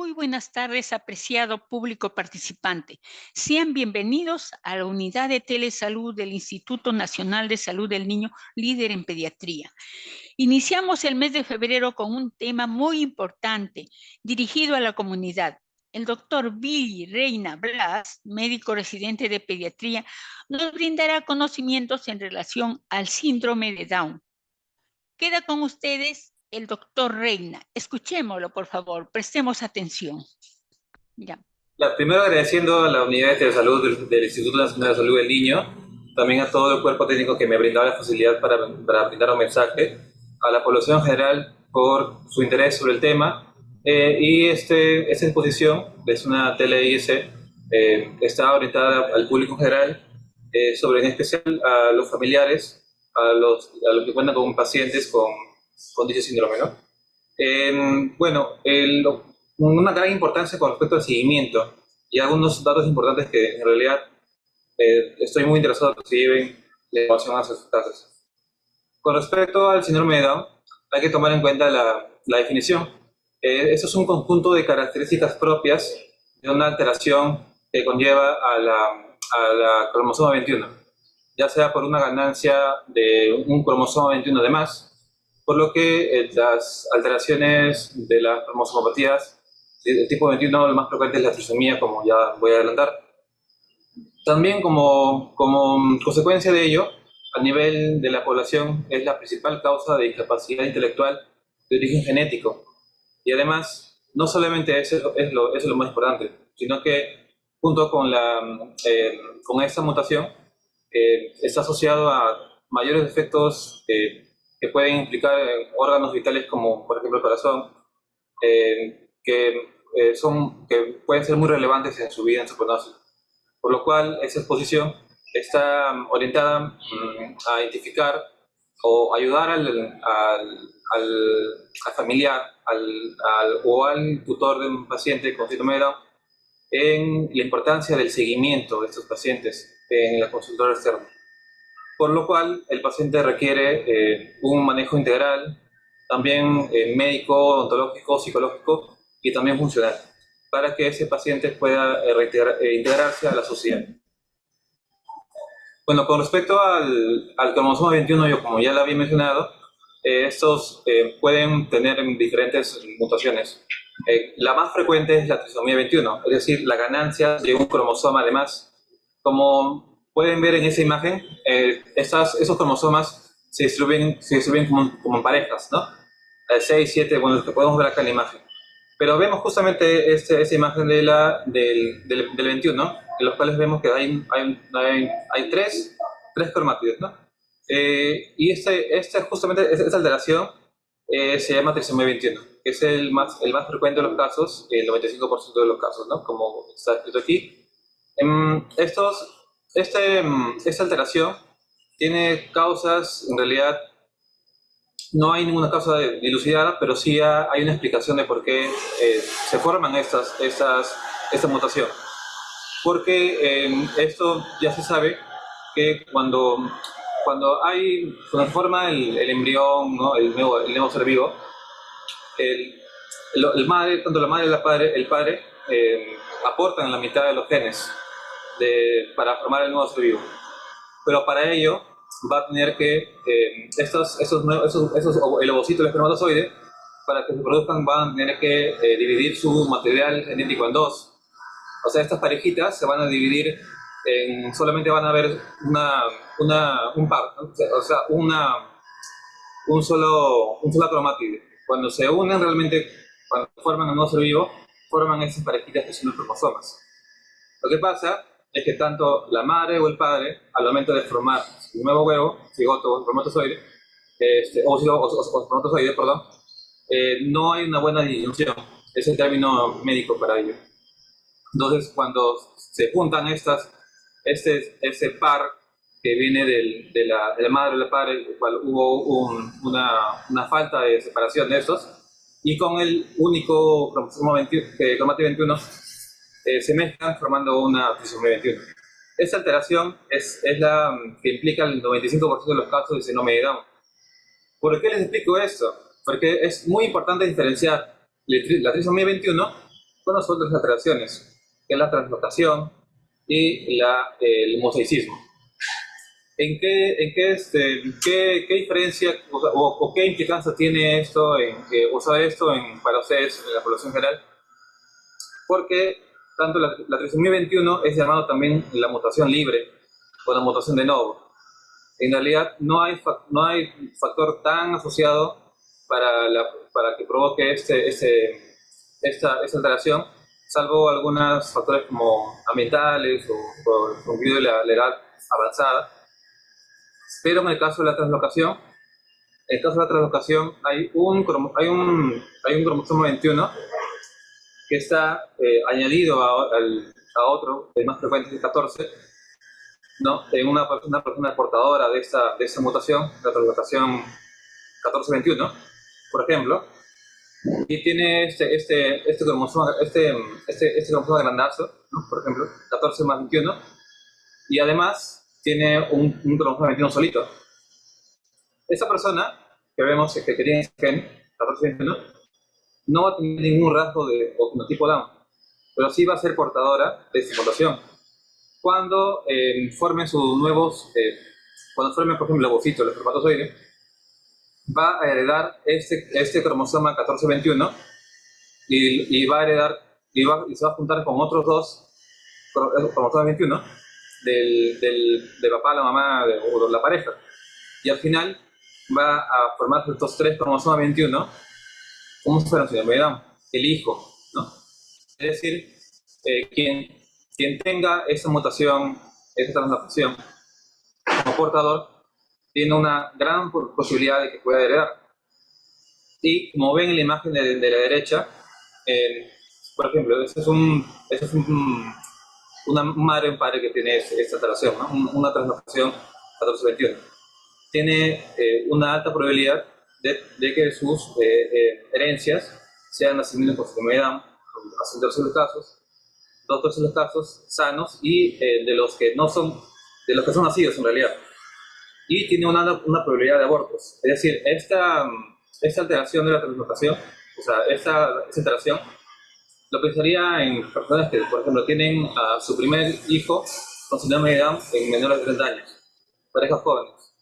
Muy buenas tardes, apreciado público participante. Sean bienvenidos a la unidad de telesalud del Instituto Nacional de Salud del Niño, líder en pediatría. Iniciamos el mes de febrero con un tema muy importante dirigido a la comunidad. El doctor Billy Reina Blas, médico residente de pediatría, nos brindará conocimientos en relación al síndrome de Down. Queda con ustedes el doctor Reina. Escuchémoslo, por favor. Prestemos atención. Ya. Primero agradeciendo a la unidad de salud del Instituto Nacional de Salud del Niño, también a todo el cuerpo técnico que me brindaba la facilidad para brindar un mensaje, a la población en general por su interés sobre el tema. Esta exposición es una TLIS, está orientada al público en general, en especial a los familiares, a los que cuentan con pacientes con dicho síndrome, ¿no? Una gran importancia con respecto al seguimiento y algunos datos importantes que en realidad estoy muy interesado en que se lleven la información a sus casas. Con respecto al síndrome de Down, hay que tomar en cuenta la definición. Eso es un conjunto de características propias de una alteración que conlleva a la cromosoma 21, ya sea por una ganancia de un cromosoma 21 de más, por lo que las alteraciones de las cromosomopatías del tipo 21, lo más frecuente es la trisomía, como ya voy a adelantar. También como consecuencia de ello, a nivel de la población, es la principal causa de discapacidad intelectual de origen genético. Y además, no solamente eso es lo más importante, sino que junto con esta mutación, está asociado a mayores efectos que pueden implicar órganos vitales como, por ejemplo, el corazón, que pueden ser muy relevantes en su vida, en su pronóstico. Por lo cual, esa exposición está orientada a identificar o ayudar al familiar o al tutor de un paciente con síndrome de Down en la importancia del seguimiento de estos pacientes en la consultoría externa. Por lo cual, el paciente requiere un manejo integral, también médico, odontológico, psicológico y también funcional, para que ese paciente pueda integrarse a la sociedad. Bueno, con respecto al cromosoma 21, yo como ya lo había mencionado, estos pueden tener diferentes mutaciones. La más frecuente es la trisomía 21, es decir, la ganancia de un cromosoma de más. Como pueden ver en esa imagen, esos cromosomas se distribuyen como en parejas, ¿no? 6, 7, bueno, lo que podemos ver acá en la imagen. Pero vemos justamente esa imagen del 21, en los cuales vemos que hay tres cromátidos, ¿no? Y justamente esta alteración se llama trisomía 21, que es el más frecuente de los casos, el 95% de los casos, ¿no? Como está escrito aquí. Esta alteración tiene causas, en realidad, no hay ninguna causa dilucidada, pero sí hay una explicación de por qué se forman esta mutación. Porque esto ya se sabe que cuando se forma el embrión, ¿no? el nuevo ser vivo, tanto la madre y el padre aportan la mitad de los genes para formar el nuevo ser vivo. Pero para ello va a tener que el ovocito, el espermatozoide, para que se produzcan, van a tener que dividir su material genético en dos. O sea, estas parejitas se van a dividir solamente van a haber un par, ¿no? O sea, un solo cromátido. Cuando se unen realmente, cuando forman un nuevo ser vivo, forman esas parejitas que son los cromosomas. Lo que pasa es que tanto la madre o el padre, al momento de formar un nuevo huevo, cigoto o espermatozoide, espermatozoide, perdón, no hay una buena disyunción, es el término médico para ello. Entonces, cuando se juntan ese par que viene de la madre o del padre, el cual hubo una falta de separación de estos, y con el único cromátido 21, se mezclan formando una trisomía 21. Esta alteración es la que implica el 95% de los casos de síndrome de Down. ¿Por qué les explico esto? Porque es muy importante diferenciar la trisomía 21 Bueno, son tres alteraciones, que es la translocación y el mosaicismo. ¿Qué diferencia o qué implicancia tiene esto, para ustedes en la población general? Porque tanto la trisomía 21 es llamado también la mutación libre o la mutación de novo. En realidad no hay factor tan asociado para que provoque esta alteración, salvo algunos factores como ambientales o incluido la edad avanzada. Pero en el caso de la translocación, hay un cromosoma 21 que está añadido a otro, el más frecuente es el 14, ¿no? En una persona portadora de esta mutación, la translocación 1421, por ejemplo, y tiene este cromosoma grandazo, ¿no? Por ejemplo, 14 más 21, y además tiene un cromosoma 21 solito. Esa persona que vemos que tiene ese gen, 1421, no va a tener ningún rasgo de fenotipo Down, pero sí va a ser portadora de esta mutación. Cuando formen cuando formen, por ejemplo, el ovocito, el espermatozoide, va a heredar este cromosoma 1421 y va a heredar, y se va a juntar con otros dos cromosomas 21 del papá, la mamá o de la pareja. Y al final va a formar estos tres cromosomas 21 como si fueran síndrome de Down, el hijo, ¿no? Es decir, quien tenga esa mutación, esa translocación como portador, tiene una gran posibilidad de que pueda heredar. Y como ven en la imagen de la derecha, por ejemplo, un madre y un padre que tiene esta alteración, ¿no? Una translocación 1421. Tiene una alta probabilidad de que sus herencias sean nacimientos por síndrome de Down, hasta un tercio de los casos, 2 tercios de los casos sanos y de los que son nacidos en realidad. Y tiene una probabilidad de abortos. Es decir, esta alteración de la translocación, o sea, esta alteración, lo pensaría en personas que, por ejemplo, tienen a su primer hijo con síndrome de Down en menores de 30 años, parejas jóvenes,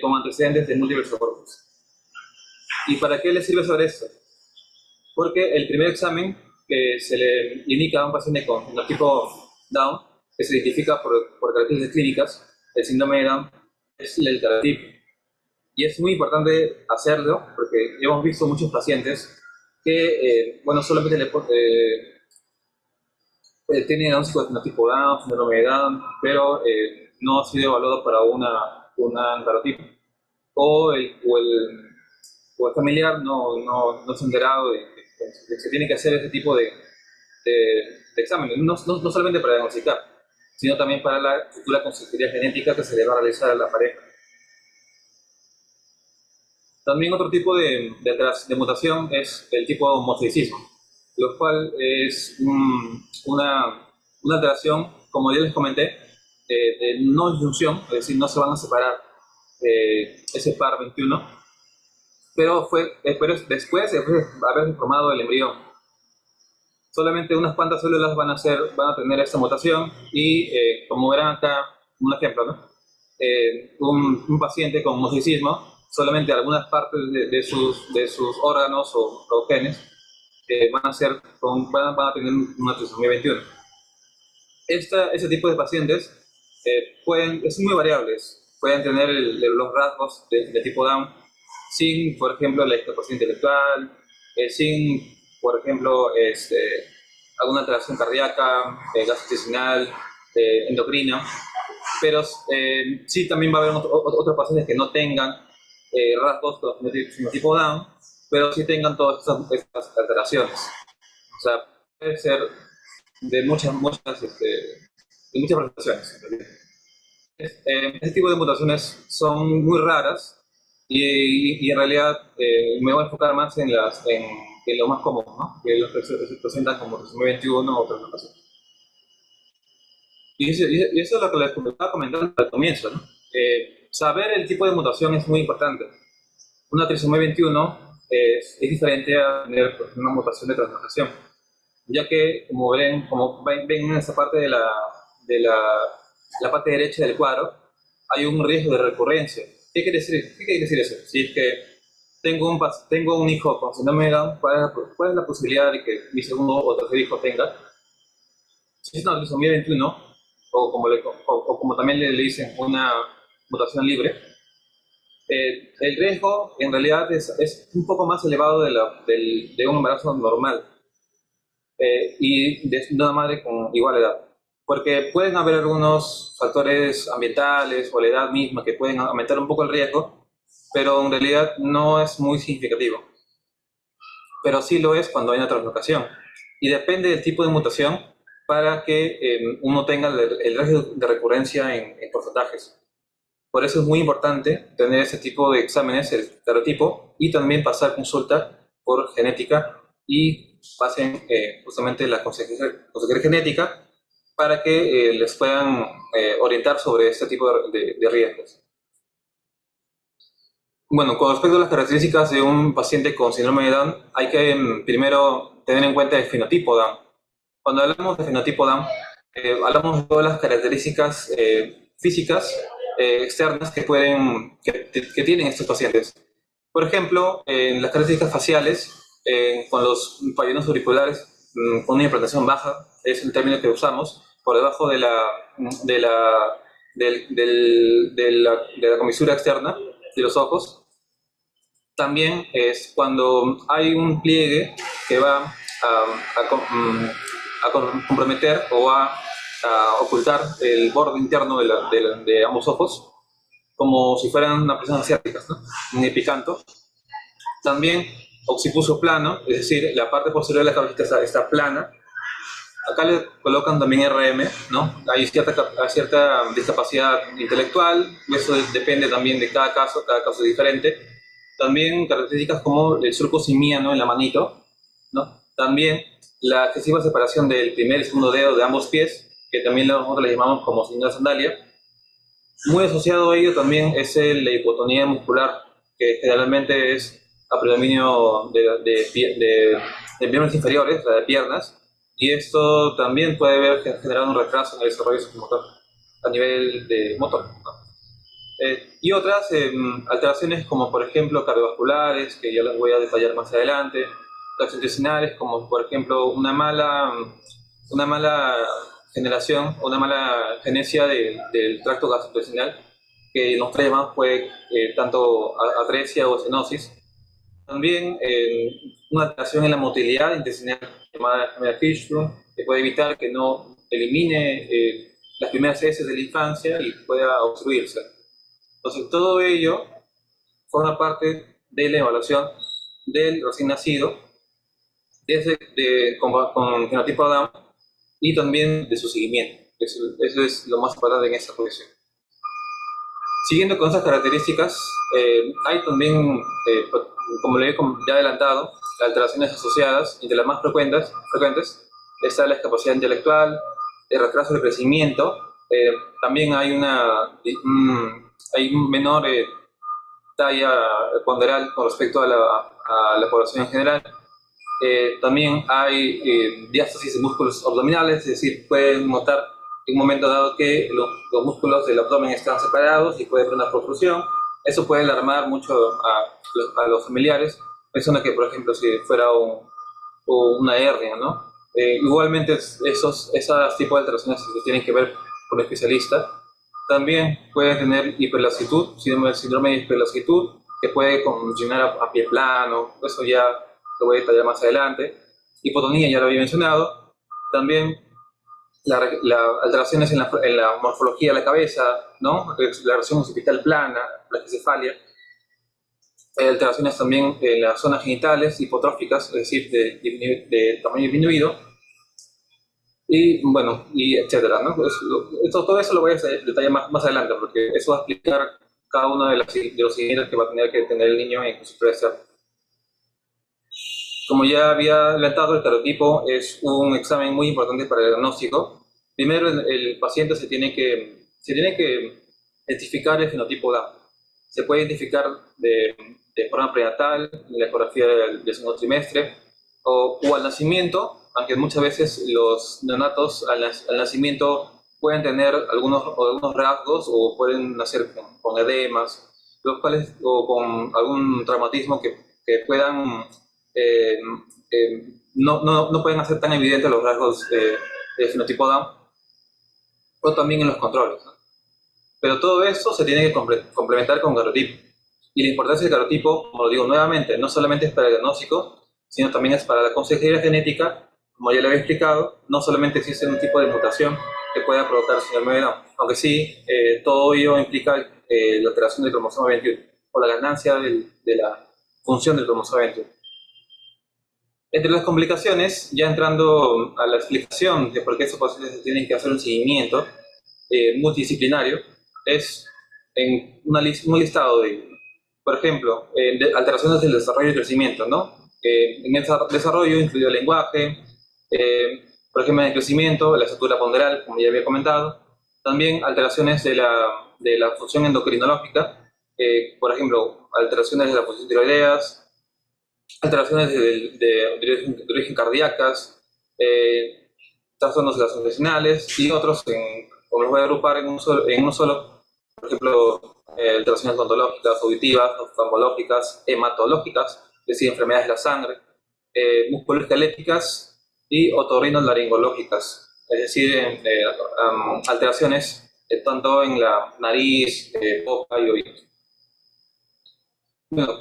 con antecedentes de múltiples abortos. ¿Y para qué le sirve sobre esto? Porque el primer examen que se le indica a un paciente con fenotipo Down, que se identifica por características clínicas, el síndrome de Down, es el cariotipo. Y es muy importante hacerlo porque hemos visto muchos pacientes que, solamente tienen diagnóstico de fenotipo Down, síndrome de Down, pero no ha sido evaluado para un cariotipo. O el familiar no se ha enterado de que se tiene que hacer ese tipo de exámenes, no solamente para diagnosticar, sino también para la futura consejería genética que se le va a realizar a la pareja. También otro tipo de mutación es el tipo mosaicismo, lo cual es una alteración, como ya les comenté, de no disyunción, es decir, no se van a separar ese par 21, pero después de haber formado el embrión. Solamente unas cuantas células van a tener esta mutación y, como verán acá, un ejemplo, ¿no? Un paciente con mosaicismo, solamente algunas partes de sus órganos o genes van a tener una trisomía 21. Ese tipo de pacientes son muy variables, pueden tener los rasgos de tipo Down sin, por ejemplo, la discapacidad intelectual, sin, por ejemplo, alguna alteración cardíaca, gastrointestinal, endocrina, pero sí también va a haber otros pacientes que no tengan rasgos de tipo Down, pero sí tengan todas estas alteraciones. O sea, puede ser de muchas presentaciones. Este tipo de mutaciones son muy raras y en realidad me voy a enfocar más en lo más común, ¿no? Que los que se presentan como trisomía 21 o otras mutaciones. Y eso es lo que les estaba comentando al comienzo, ¿no? Saber el tipo de mutación es muy importante. Una trisomía 21 es diferente a tener una mutación de translocación. ya que, como ven en esa parte la parte derecha del cuadro, hay un riesgo de recurrencia. ¿Qué quiere decir eso? Si es que tengo un hijo con síndrome de Down, ¿cuál es la posibilidad de que mi segundo o tercer hijo tenga? Si es una trisomía 21, o como también le dicen, una mutación libre, el riesgo en realidad es un poco más elevado de un embarazo normal y de una madre con igual edad. Porque pueden haber algunos factores ambientales o la edad misma que pueden aumentar un poco el riesgo, pero en realidad no es muy significativo. Pero sí lo es cuando hay una translocación. Y depende del tipo de mutación para que uno tenga el riesgo de recurrencia en porcentajes. Por eso es muy importante tener ese tipo de exámenes, el serotipo, y también pasar consulta por genética y pasen justamente la consejería genética para que les puedan orientar sobre este tipo de riesgos. Bueno, con respecto a las características de un paciente con síndrome de Down, hay que primero tener en cuenta el fenotipo Down. Cuando hablamos de fenotipo Down, hablamos de todas las características físicas externas que tienen estos pacientes. Por ejemplo, en las características faciales, con los pabellones auriculares con una implantación baja, es el término que usamos, por debajo de la comisura externa de los ojos. También es cuando hay un pliegue que va a comprometer o a ocultar el borde interno de ambos ojos, como si fueran una presión asiática, ¿no? Un epicanto. También occipucio plano, es decir, la parte posterior de la cabecita está plana. Acá le colocan también RM, ¿no? Hay cierta discapacidad intelectual, eso depende también de cada caso es diferente. También características como el surco simiano en la manito, ¿no? También la excesiva separación del primer y segundo dedo de ambos pies, que también nosotros le llamamos como signo de sandalia. Muy asociado a ello también es la hipotonía muscular, que generalmente es a predominio de miembros inferiores, la de piernas, y esto también puede haber generado un retraso en el desarrollo psicomotor a nivel de motor, ¿no? Y otras alteraciones como por ejemplo cardiovasculares, que ya las voy a detallar más adelante, gastrointestinales como por ejemplo una mala generación, una mala genesia del tracto gastrointestinal, que en los tres llamados puede tanto atresia o stenosis. También una alteración en la motilidad intestinal llamada enfermedad Fishbone, que puede evitar que no elimine las primeras heces de la infancia y pueda obstruirse. Entonces, todo ello forma parte de la evaluación del recién nacido con fenotipo Down y también de su seguimiento. Eso es lo más importante en esta profesión. Siguiendo con esas características, hay también, como le he ya adelantado, alteraciones asociadas, entre las más frecuentes está la discapacidad intelectual, el retraso del crecimiento, también hay un menor talla ponderal con respecto a la población en general. También hay diástasis de músculos abdominales, es decir, pueden notar en un momento dado que los músculos del abdomen están separados y puede haber una protrusión. Eso puede alarmar mucho a los familiares, pensando que, por ejemplo, si fuera una hernia, ¿no? Igualmente, esos tipos de alteraciones que tienen que ver con un especialista. También pueden tener hiperlaxitud, síndrome de hiperlaxitud, que puede condicionar a pie plano, eso ya lo voy a detallar más adelante. Hipotonía ya lo había mencionado. También alteraciones en la morfología de la cabeza, ¿no? La región occipital plana, la cefalia. Alteraciones también en las zonas genitales hipotróficas, es decir, de tamaño disminuido. Y bueno, y etcétera, ¿no? Pues, todo eso lo voy a detallar más adelante, porque eso va a explicar cada uno de los siguientes que va a tener que tener el niño en consultoría externa. Como ya había adelantado, el serotipo es un examen muy importante para el diagnóstico. Primero, el paciente se tiene que identificar el fenotipo Down. Se puede identificar de forma prenatal, en la ecografía del segundo trimestre, o al nacimiento, aunque muchas veces los neonatos al nacimiento pueden tener algunos rasgos o pueden nacer con edemas, los cuales, o con algún traumatismo que puedan, eh, no pueden hacer tan evidentes los rasgos de fenotipo Down, o también en los controles, ¿no? Pero todo esto se tiene que complementar con cariotipo. Y la importancia del cariotipo, como lo digo nuevamente, no solamente es para el diagnóstico, sino también es para la consejería genética. Como ya le había explicado, no solamente existe un tipo de mutación que pueda provocar síndrome de Down, aunque sí, todo ello implica la alteración del cromosoma 21 o la ganancia de la función del cromosoma 21. Entre las complicaciones, ya entrando a la explicación de por qué estos pacientes se tienen que hacer un seguimiento multidisciplinario, es en un listado de, por ejemplo, de alteraciones del desarrollo y crecimiento, ¿no? En el desarrollo incluye el lenguaje, por ejemplo, en el crecimiento, la estatura ponderal, como ya había comentado, también alteraciones de la función endocrinológica, por ejemplo, alteraciones de la función tiroideas, alteraciones de origen cardíacas, trastornos gastrointestinales y otros, como los voy a agrupar en uno solo, por ejemplo, alteraciones odontológicas, auditivas, oftalmológicas, hematológicas, es decir, enfermedades de la sangre, musculoesqueléticas y otorrinolaringológicas, es decir, alteraciones tanto en la nariz, boca y oídos. Bueno,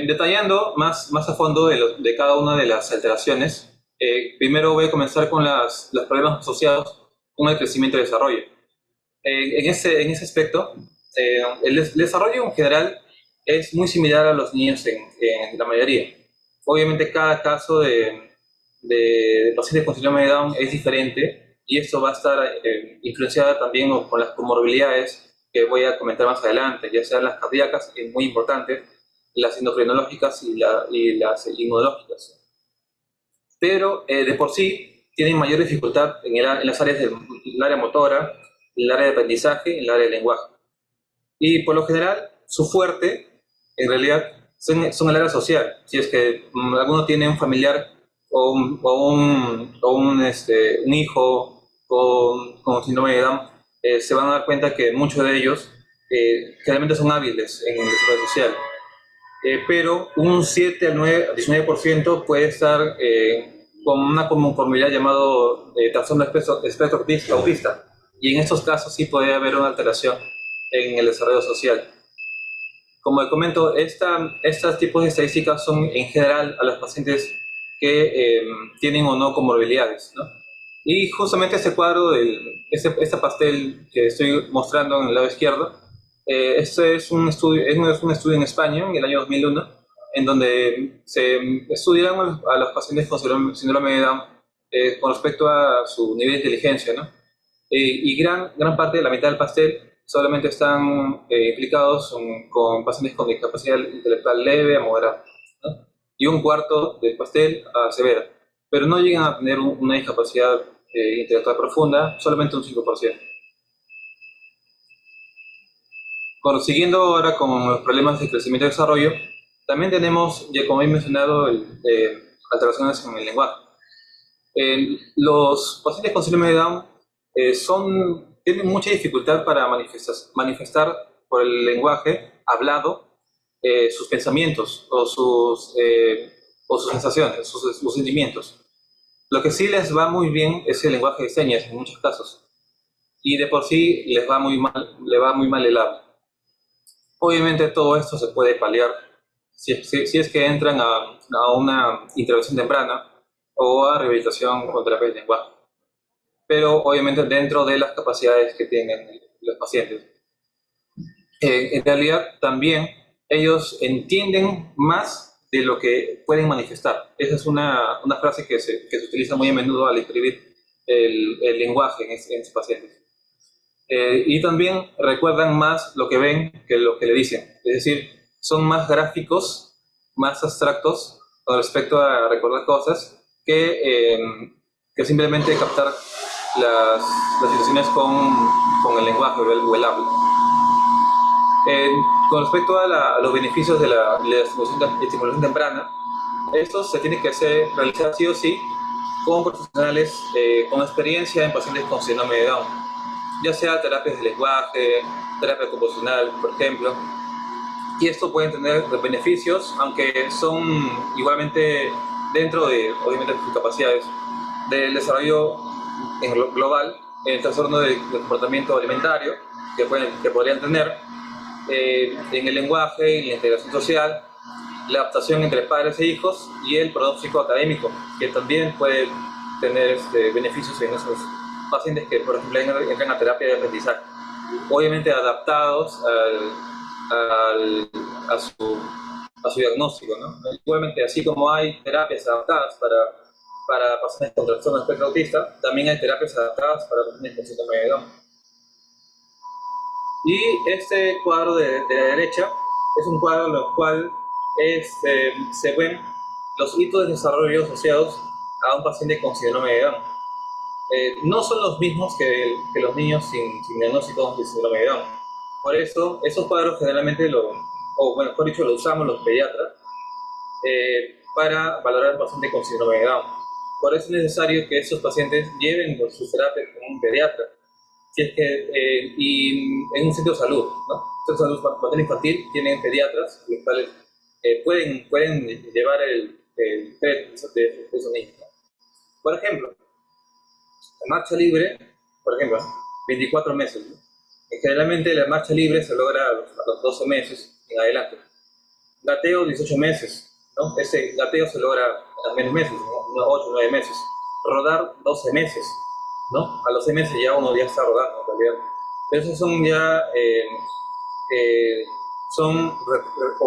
detallando más a fondo de cada una de las alteraciones, primero voy a comenzar con los problemas asociados con el crecimiento y desarrollo. En ese aspecto, el desarrollo en general es muy similar a los niños en la mayoría. Obviamente cada caso de pacientes con síndrome de Down es diferente y esto va a estar influenciada también con las comorbilidades que voy a comentar más adelante, ya sean las cardíacas, es muy importante, las endocrinológicas y las inmunológicas. Pero de por sí tienen mayor dificultad en las áreas del área motora, en el área de aprendizaje, en el área de lenguaje. Y por lo general, su fuerte, en realidad, son el área social. Si es que alguno tiene un familiar o un hijo con síndrome de Down, se van a dar cuenta que muchos de ellos generalmente son hábiles en el desarrollo social. Pero un 7 al 19% puede estar con una comorbilidad llamado trastorno espectro autista. Y en estos casos sí puede haber una alteración en el desarrollo social. Como les comento, estos tipos de estadísticas son en general a los pacientes que tienen o no comorbilidades, ¿no? Y justamente este cuadro, este pastel que estoy mostrando en el lado izquierdo, este es un estudio en España en el año 2001, en donde se estudiaron a los pacientes con síndrome de Down con respecto a su nivel de inteligencia, ¿no? Y gran parte de la mitad del pastel solamente están implicados con pacientes con discapacidad intelectual leve a moderada, ¿no? Y un cuarto del pastel a severa, pero no llegan a tener una discapacidad intelectual profunda, solamente un 5%. Siguiendo ahora con los problemas de crecimiento y desarrollo, también tenemos, ya como he mencionado, alteraciones en el lenguaje. Los pacientes con síndrome de Down tienen mucha dificultad para manifestar por el lenguaje hablado sus pensamientos o sus sensaciones, sus sentimientos. Lo que sí les va muy bien es el lenguaje de señas en muchos casos, y de por sí le va muy mal el habla. Obviamente todo esto se puede paliar si es que entran a una intervención temprana o a rehabilitación con terapia del lenguaje, pero obviamente dentro de las capacidades que tienen los pacientes. En realidad también ellos entienden más de lo que pueden manifestar. Esa es una frase que se utiliza muy a menudo al escribir el lenguaje en estos pacientes. Y también recuerdan más lo que ven que lo que le dicen. Es decir, son más gráficos, más abstractos con respecto a recordar cosas que simplemente captar las situaciones con el lenguaje o el habla. Con respecto a los beneficios de la estimulación temprana, estos se tienen que realizar sí o sí con profesionales con experiencia en pacientes con síndrome de Down, ya sea terapias de lenguaje, terapia ocupacional, por ejemplo. Y esto puede tener beneficios, aunque son igualmente dentro de, obviamente, sus capacidades del desarrollo en global, el trastorno del comportamiento alimentario que podrían tener, en el lenguaje, en la integración social, la adaptación entre padres e hijos y el pronóstico académico, que también puede tener beneficios en esos pacientes que, por ejemplo, entran a terapia de aprendizaje, obviamente adaptados a su diagnóstico, ¿no? Igualmente, así como hay terapias adaptadas para pacientes con trastorno espectro autista, también hay terapias adaptadas para pacientes con síndrome de Down. Y este cuadro de la derecha es un cuadro en el cual se ven los hitos de desarrollo asociados a un paciente con síndrome de Down. No son los mismos que los niños sin diagnóstico de síndrome de Down. Por eso, esos cuadros generalmente mejor dicho, lo usamos los pediatras para valorar al paciente con síndrome de Down. Por eso es necesario que estos pacientes lleven sus terapias con un pediatra. Si es que, y en un centro de salud, ¿no? Centros de salud materno infantil tienen pediatras, los cuales pueden llevar el PET de esos niños, ¿no? Por ejemplo, la marcha libre, por ejemplo, 24 meses, ¿no? Generalmente la marcha libre se logra a los 12 meses en adelante. Gateo, 18 meses, ¿no? Ese gateo se logra a menos meses, ¿no? Unos 8 o 9 meses. Rodar, 12 meses, ¿no? A los 6 meses ya uno ya está rodando, en realidad. Pero esos son ya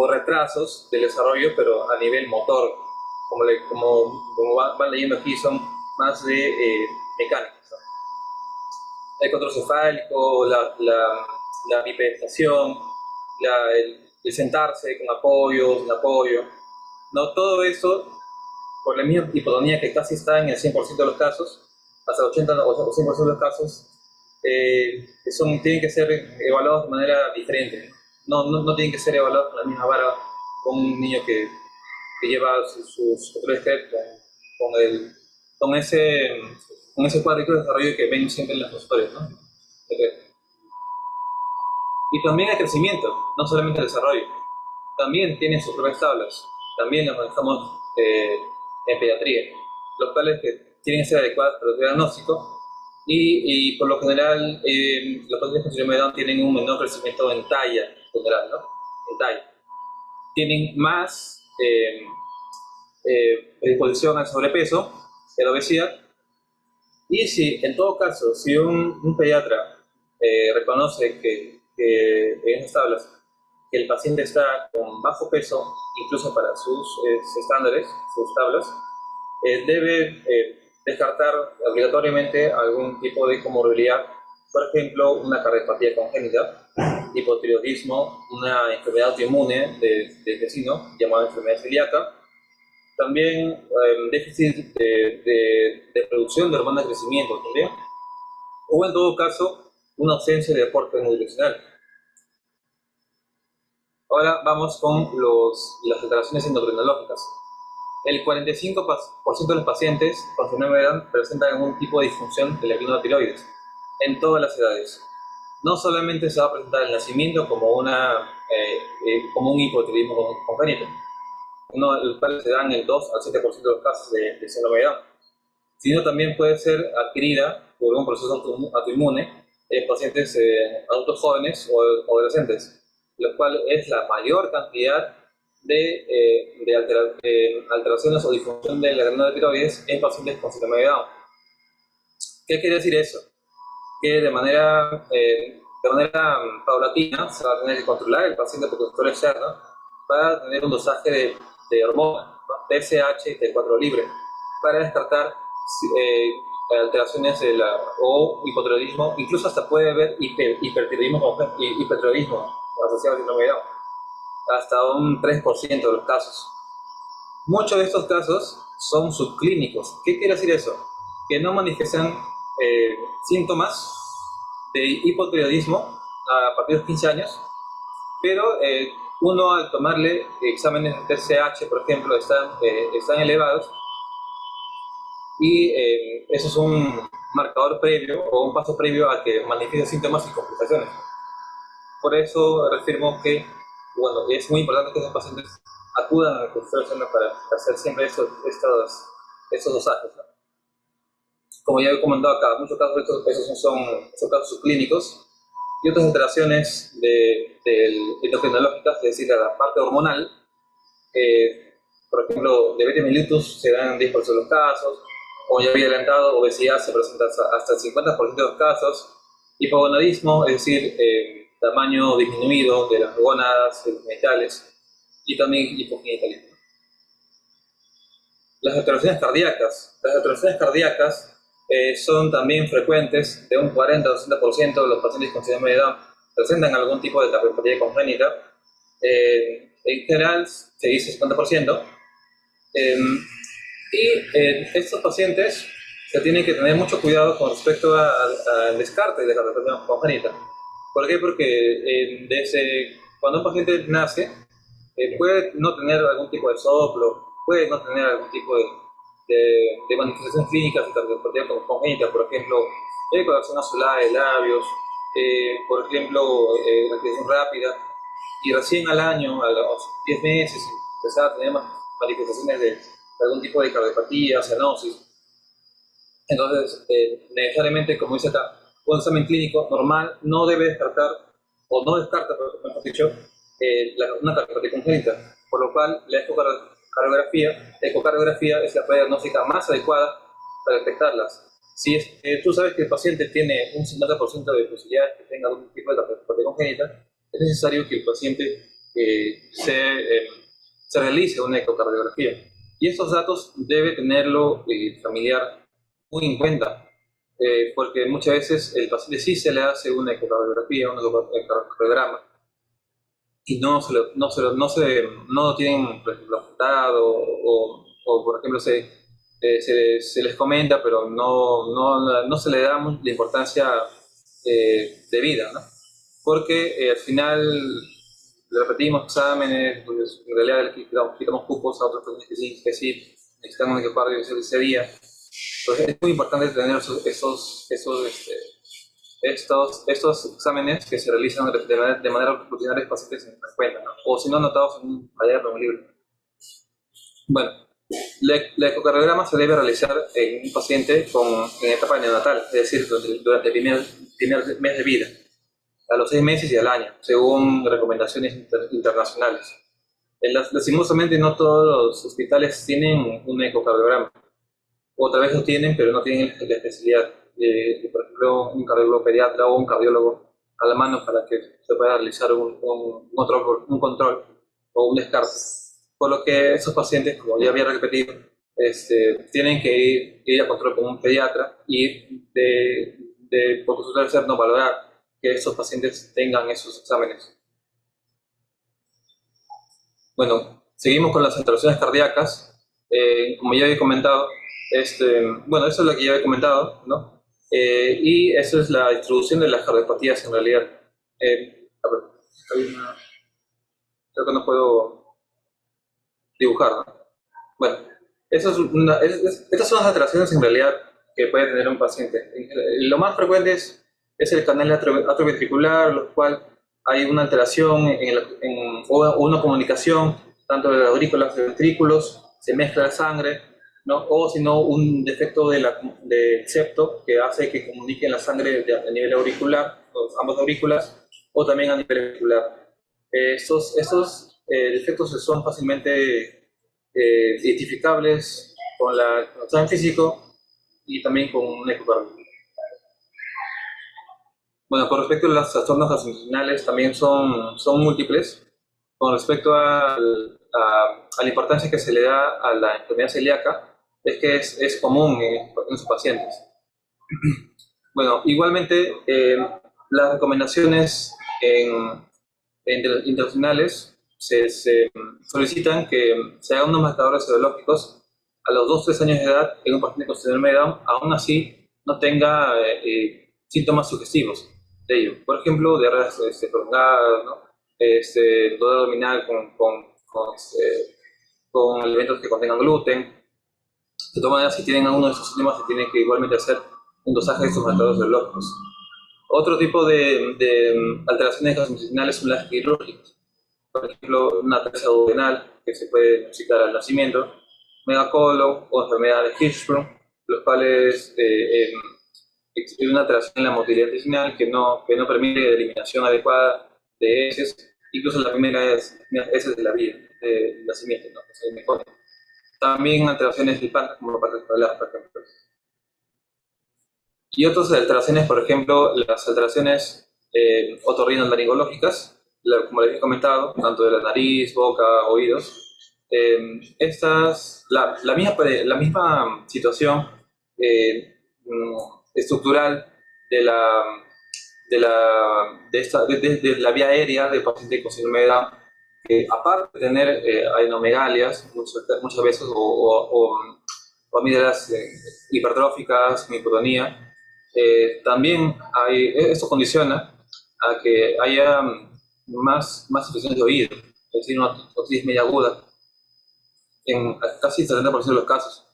retrasos del desarrollo, pero a nivel motor, como van leyendo aquí, son más de mecánicos, ¿no? El control cefálico, la bipedestación, el sentarse con apoyo, sin apoyo, ¿no? Todo eso, por la misma hipotonía que casi está en el 100% de los casos, hasta el 80 o 100% de los casos, tienen que ser evaluados de manera diferente. No tienen que ser evaluados con la misma vara con un niño que lleva sus controles con ese cuadrito de desarrollo que ven siempre en las consultorias, ¿no? Y también el crecimiento, no solamente el desarrollo. También tienen sus propias tablas. También las manejamos en pediatría, los cuales que tienen que ser adecuadas para el diagnóstico. Y por lo general, los pacientes con síndrome de Down tienen un menor crecimiento en talla, en general, ¿no? En talla. Tienen más predisposición al sobrepeso, a la obesidad. Y si, en todo caso, si un pediatra reconoce que en estas tablas que el paciente está con bajo peso, incluso para sus estándares, sus tablas, debe descartar obligatoriamente algún tipo de comorbilidad, por ejemplo, una cardiopatía congénita, hipotiroidismo, una enfermedad autoinmune del intestino llamada enfermedad celíaca, también déficit de producción de hormonas de crecimiento también, o en todo caso, una ausencia de aporte nutricional. Ahora vamos con las alteraciones endocrinológicas. El 45% de los pacientes con síndrome de Down presentan algún tipo de disfunción de la glándula tiroides en todas las edades. No solamente se va a presentar el nacimiento como un hipotiroidismo congénito, los cuales se dan el 2 al 7% de los casos de síndrome de Down, sino también puede ser adquirida por un proceso autoinmune en pacientes adultos jóvenes o adolescentes, lo cual es la mayor cantidad de alteraciones o disfunción de la glándula tiroides en pacientes con síndrome de Down. ¿Qué quiere decir eso? Que de manera paulatina se va a tener que controlar el paciente por control externo para tener un dosaje de hormonas, ¿no? TSH y T4 libre, para descartar alteraciones o hipotiroidismo, incluso hasta puede haber hipertiroidismo asociado al síndrome de Down, hasta un 3% de los casos. Muchos de estos casos son subclínicos. ¿Qué quiere decir eso? Que no manifiestan síntomas de hipotiroidismo a partir de los 15 años, pero uno al tomarle exámenes de TSH, por ejemplo, están elevados, y eso es un marcador previo o un paso previo a que manifieste síntomas y complicaciones. Por eso reafirmo que, bueno, es muy importante que esos pacientes acudan al consultorio para hacer siempre estos dosajes, ¿no? Como ya he comentado acá, muchos casos esos son casos subclínicos y otras alteraciones endocrinológicas, es decir, la parte hormonal. Por ejemplo, diabetes mellitus se dan en 10% de los casos, como ya había adelantado, obesidad se presenta hasta el 50% de los casos, hipogonadismo, es decir, tamaño disminuido de las gónadas, de los genitales, y también hipogenitalismo. Las alteraciones cardíacas son también frecuentes, de un 40 al 60% de los pacientes con síndrome de Down presentan algún tipo de cardiopatía congénita. En general se dice 50%. Estos pacientes se tienen que tener mucho cuidado con respecto al descarte de la cardiopatía congénita. ¿Por qué? Porque desde cuando un paciente nace, puede no tener algún tipo de soplo, puede no tener algún tipo de manifestaciones clínicas de cardiopatía congénita, por ejemplo, coloración azulada de labios, por ejemplo, respiración rápida, y recién al año, a los 10 meses, empezar a tener manifestaciones de algún tipo de cardiopatía, cianosis. Entonces, necesariamente, como dice acá, un examen clínico normal no debe descartar, o no descarta, mejor dicho, una cardiopatía congénita, por lo cual la ecocardiografía es la prueba diagnóstica más adecuada para detectarlas. Si tú sabes que el paciente tiene un 50% de posibilidades de que tenga algún tipo de cardiopatía congénita, es necesario que el paciente se realice una ecocardiografía. Y estos datos debe tenerlo familiar muy en cuenta, porque muchas veces el paciente sí se le hace una ecocardiografía, un ecocardiograma, y no lo tienen, por ejemplo, apuntado, o por ejemplo se les comenta, pero no se le da la importancia debida, ¿no? Porque al final le repetimos exámenes, pues, en realidad quitamos cupos a otros pacientes que sí necesitan un ecocardio ese día. Entonces es muy importante tener estos exámenes que se realizan de manera rutinaria en pacientes en cuenta, ¿no? O si no anotados en un cuaderno o un libro. Bueno, la ecocardiograma se debe realizar en un paciente en etapa neonatal, es decir, durante el primer mes de vida, a los 6 meses y al año, según recomendaciones internacionales. Lastimosamente no todos los hospitales tienen un ecocardiograma. Otra vez lo tienen, pero no tienen la especialidad de, por ejemplo, un cardiólogo pediatra o un cardiólogo a la mano para que se pueda realizar un control o un descarte. Por lo que esos pacientes, como ya había repetido, tienen que ir a control con un pediatra y por suele ser no valorar que esos pacientes tengan esos exámenes. Bueno, seguimos con las alteraciones cardíacas. Como ya había comentado, bueno, eso es lo que ya he comentado, ¿no? Y eso es la distribución de las cardiopatías en realidad. A ver, creo que no puedo dibujar, ¿no? Bueno, estas son las alteraciones en realidad que puede tener un paciente. Lo más frecuente es el canal atrioventricular, lo cual hay una alteración o una comunicación tanto de las aurículas y ventrículos, se mezcla la sangre, ¿no? O si no, un defecto del septo que hace que comunique la sangre a nivel auricular, ambas aurículas, o también a nivel auricular. Estos defectos son fácilmente identificables con el examen físico y también con un ecocardio. Bueno, con respecto a los trastornos gastrointestinales, también son múltiples. Con respecto a la importancia que se le da a la enfermedad celíaca, es que es común en sus pacientes. Bueno, igualmente, las recomendaciones internacionales se solicitan que se hagan unos marcadores serológicos a los 2-3 años de edad en un paciente con síndrome de Down, aún así no tenga síntomas sugestivos de ello. Por ejemplo, diarreas prolongadas, ¿no? Dolor abdominal con alimentos que contengan gluten, De todas maneras, si tienen alguno de estos síntomas, se tiene que igualmente hacer un dosaje de estos marcadores biológicos. Otro tipo de alteraciones gastrointestinales son las quirúrgicas. Por ejemplo, una atresia duodenal que se puede diagnosticar al nacimiento, megacolon o enfermedad de Hirschsprung, los cuales existe una alteración en la motilidad intestinal que no permite eliminación adecuada de heces, incluso la primera heces de la vida, del nacimiento, ¿no? Es el mejor. También alteraciones del páncreas, como para escolar, por ejemplo. Y otras alteraciones, por ejemplo, las alteraciones otorrinolaringológicas, como les he comentado, tanto de la nariz, boca, oídos. La misma situación estructural de la vía aérea del paciente con síndrome de Down, que aparte de tener adenomegalias muchas veces o amígdalas hipertróficas, hipotonía, también esto condiciona a que haya más infecciones de oído, es decir, una otitis media aguda en casi el 70% de los casos.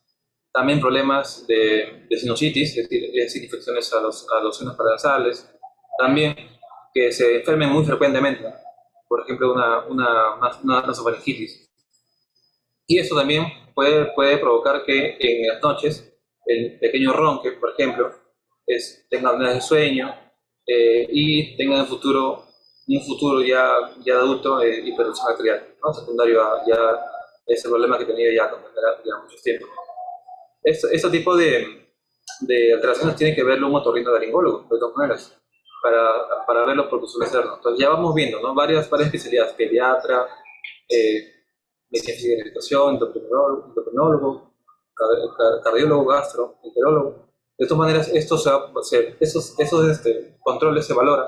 También problemas de sinusitis, es decir, infecciones a los senos paranasales. También que se enfermen muy frecuentemente, por ejemplo, una nasofaringitis. Y eso también puede provocar que en las noches el pequeño ronque, por ejemplo, tenga apneas de sueño y tenga un futuro ya de adulto hipertensión arterial, ¿no? Secundario a ya ese problema que tenía ya mucho tiempo. Este tipo de alteraciones tiene que verlo un otorrinolaringólogo, de todas maneras, para verlo por suele ser, ¿no? Entonces ya vamos viendo, ¿no? varias especialidades: pediatra, medicina física y rehabilitación, endocrinólogo, cardiólogo, gastroenterólogo. De todas maneras, esos controles se valoran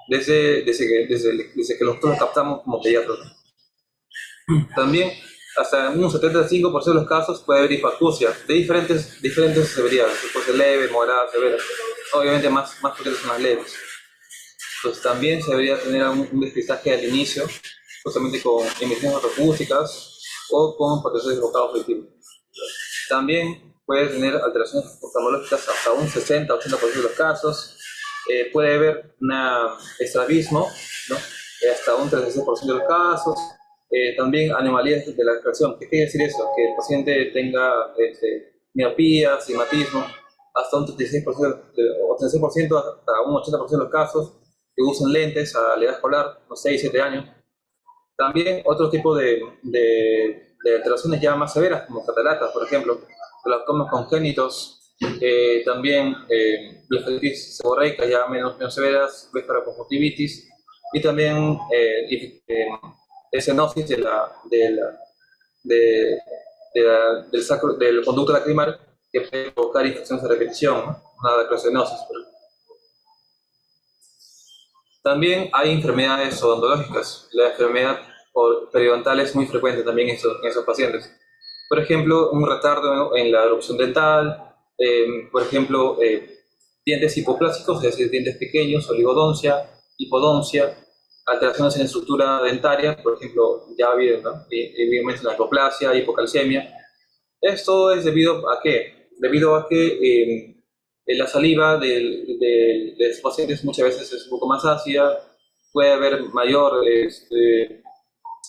desde que nosotros captamos como pediatras, ¿no? También, hasta un 75% de los casos puede haber hipoacusia de diferentes severidades, puede ser leve, moderada, severa. Obviamente más porque son más leves. Entonces también se debería tener un despistaje al inicio, justamente con emisiones autoacústicas o con protecciones de bocado auditivo. También puede tener alteraciones oftalmológicas hasta un 60-80% de los casos. Puede haber un estrabismo, ¿no? Hasta un 36% de los casos. También anomalías de la extracción. ¿Qué quiere decir eso? Que el paciente tenga miopía, astigmatismo, hasta un 36%, o 36% hasta un 80% de los casos, que usen lentes a la edad escolar, unos 6-7 años. También otro tipo de alteraciones ya más severas, como cataratas, por ejemplo, glaucomas congénitos, también blefarosis seborreica ya menos severas, blefaroconjuntivitis, y también estenosis del conducto lacrimal, que puede provocar infecciones de repetición, ¿no? Una dacrocenosis. También hay enfermedades odontológicas. La enfermedad periodontal es muy frecuente también en esos pacientes. Por ejemplo, un retardo en la erupción dental, por ejemplo, dientes hipoplásicos, es decir, dientes pequeños, oligodoncia, hipodoncia, alteraciones en la estructura dentaria, por ejemplo, ya ha habido, ¿no? Evidentemente la hipoplasia, hipocalcemia. Esto es debido a qué? Debido a que la saliva de los pacientes muchas veces es un poco más ácida, puede haber mayor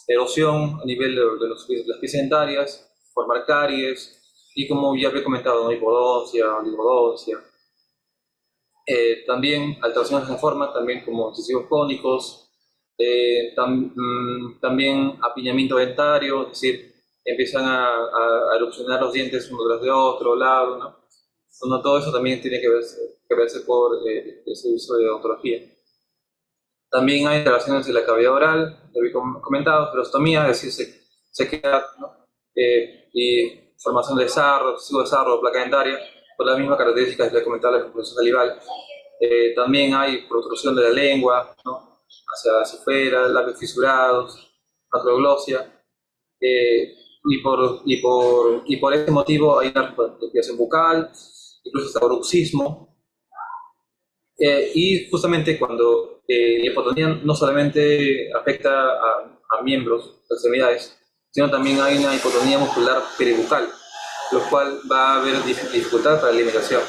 erosión a nivel de las piezas dentarias, formar caries, y como ya había comentado, ¿no? Hipodoncia, oligodoncia. También alteraciones en forma, también como incisivos cónicos, también apiñamiento dentario, es decir, empiezan a erupcionar los dientes uno tras de otro lado, ¿no? Bueno, todo eso también tiene que verse por el servicio de odontología. También hay alteraciones de la cavidad oral, ya había comentado, ferostomía, es decir, sequedad, ¿no? Y formación de sarro, excesivo de sarro, placa dentaria, por las mismas características que les comentaba la composición salival. También hay protrusión de la lengua, ¿no? Hacia afuera, labios fisurados, macroglosia, y por este motivo hay una respiración bucal, incluso hasta bruxismo. Y justamente cuando la hipotonía no solamente afecta a miembros, a extremidades, sino también hay una hipotonía muscular peribucal, lo cual va a haber dificultad para la alimentación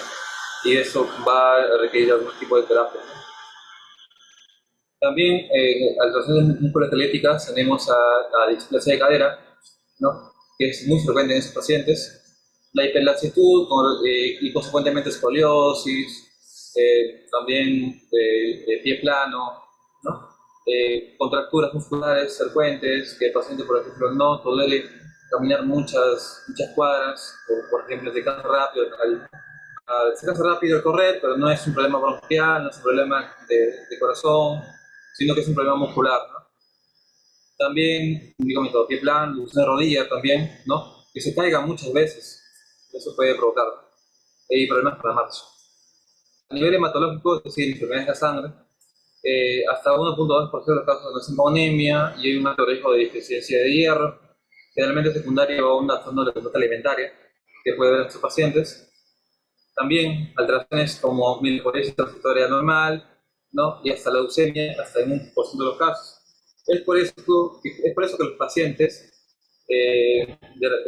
y eso va a requerir algún tipo de terapia. También, alteraciones musculoesqueléticas, tenemos a displasia de cadera, ¿no? Que es muy frecuente en esos pacientes, la hiperlaxitud y consecuentemente escoliosis, también pie plano, ¿no? Contracturas musculares frecuentes, que el paciente, por ejemplo, no tolere caminar muchas cuadras, o por ejemplo, se cansa rápido se cansa rápido al correr, pero no es un problema bronquial, no es un problema de corazón, sino que es un problema muscular, ¿no? También, como comento, pie plano, lesión de rodilla también, ¿no? Que se caiga muchas veces, eso puede provocar problemas para la marcha. A nivel hematológico, es decir, enfermedades de la sangre, hasta 1.2% de los casos de anemia y hay un alto riesgo de deficiencia de hierro, generalmente secundaria o una trastorno de la conducta alimentaria que puede haber en estos pacientes. También alteraciones como mieloporesis transitoria normal, ¿no? Y hasta la leucemia, hasta en 1% de los casos. Es por eso que los pacientes de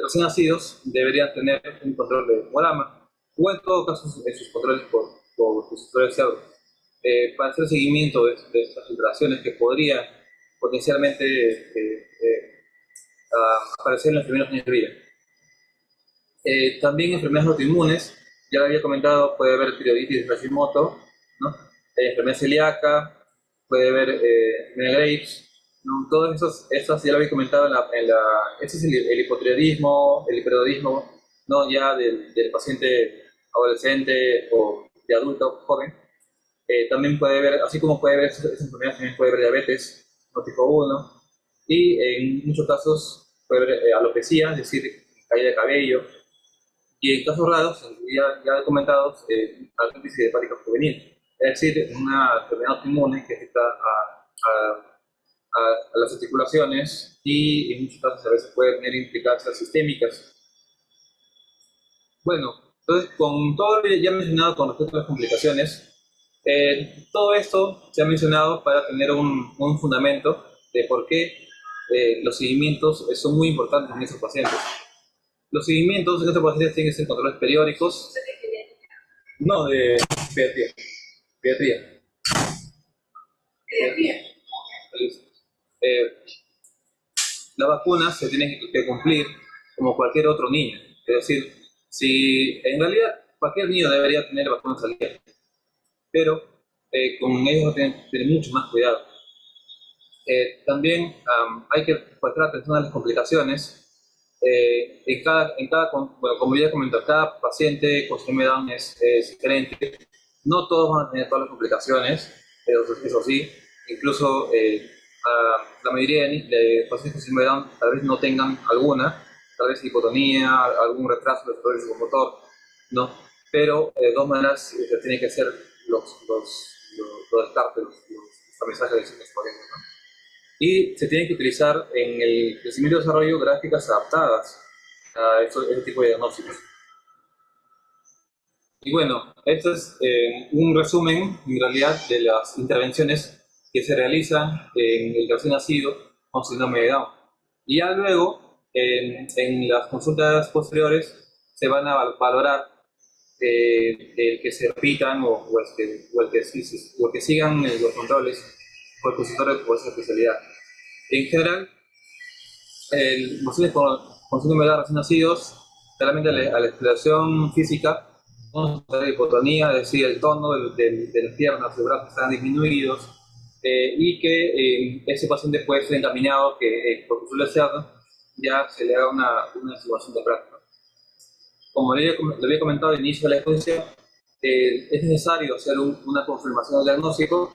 recién nacidos deberían tener un control de hemograma o en todo caso en sus controles por consultorio de salud para hacer seguimiento de estas filtraciones que podrían potencialmente aparecer en los primeros años de vida. También enfermedades autoinmunes, ya lo había comentado, puede haber tiroiditis de Hashimoto, ¿no? Enfermedad celíaca, puede haber Graves, ¿no? Todas esas ya lo había comentado ese es el hipotiroidismo, el hipertiroidismo, ¿no? Ya del paciente adolescente o de adulto joven. También puede haber, así como puede haber esas enfermedades, también puede haber diabetes, no tipo 1, y en muchos casos puede haber alopecia, es decir, caída de cabello, y en casos raros, ya comentados, artritis idiopática juvenil, es decir, una enfermedad autoinmune que afecta a las articulaciones y en muchos casos a veces puede tener implicancias sistémicas. Bueno, entonces con todo lo ya mencionado con respecto a las complicaciones, todo esto se ha mencionado para tener un fundamento de por qué los seguimientos son muy importantes en esos pacientes. Los seguimientos en estos pacientes tienen que ser controles periódicos. No, de pediatría. Pediatría. Pediatría. La vacuna se tiene que cumplir como cualquier otro niño. Es decir, si en realidad cualquier niño debería tener vacunas al día, pero con ellos tienen que tener mucho más cuidado. También hay que prestar atención a las complicaciones. Bueno, como ya comentó, cada paciente con síndrome de Down es diferente. No todos van a tener todas las complicaciones, pero eso sí, incluso la mayoría de pacientes con síndrome de Down tal vez no tengan alguna, tal vez hipotonía, algún retraso del desarrollo psicomotor, ¿no? Pero de todas maneras se tienen que hacer los descartes, los mensajes de psicomotor, ¿no? Y se tienen que utilizar en el crecimiento y desarrollo gráficas adaptadas a este tipo de diagnósticos. Y bueno, esto es un resumen, en realidad, de las intervenciones que se realizan en el recién nacido con síndrome de Down. Y ya luego, en las consultas posteriores, se van a valorar el que se repitan o el que sigan los controles por el consultorio por esa especialidad. En general, los pacientes con síndrome de Down recién nacidos, claramente a la exploración física, vamos a tener hipotonía, es decir, el tono de las piernas y los brazos están disminuidos, y que ese paciente puede ser encaminado que por su deseado ya se le haga una evaluación de práctica. Como le había comentado al inicio de la exposición, es necesario hacer una confirmación del diagnóstico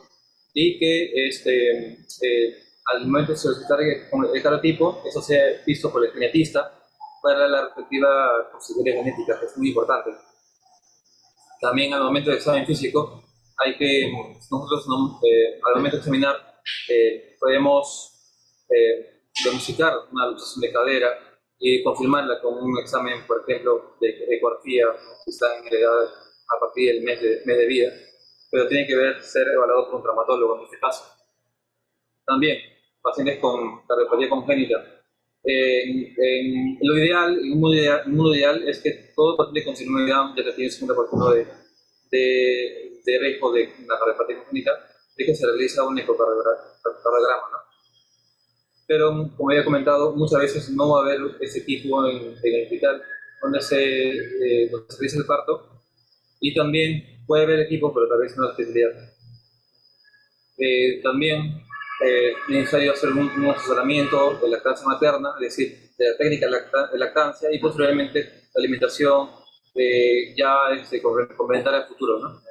y que al momento de solicitar el calotipo, eso sea visto por el genetista para la respectiva consejería genética, que es muy importante. También al momento del examen físico, nosotros al momento de examinar, podemos diagnosticar una luxación de cadera y confirmarla con un examen, por ejemplo, de ecografía, si está en edad a partir del mes de vida, pero tiene que ser evaluado por un traumatólogo en este caso. También, pacientes con cardiopatía congénita, Un mundo ideal es que todo paciente con síndrome de Down, ya que tiene 50% de riesgo de la cardiopatía congénita, es que se realiza un ecocardiograma, ¿no? Pero, como ya he comentado, muchas veces no va a haber ese equipo en el hospital donde se realiza el parto, y también puede haber equipo, pero tal vez no la especialidad. También es necesario hacer un asesoramiento de lactancia materna, es decir, de la técnica de lactancia, y posteriormente la alimentación complementar al futuro, ¿no?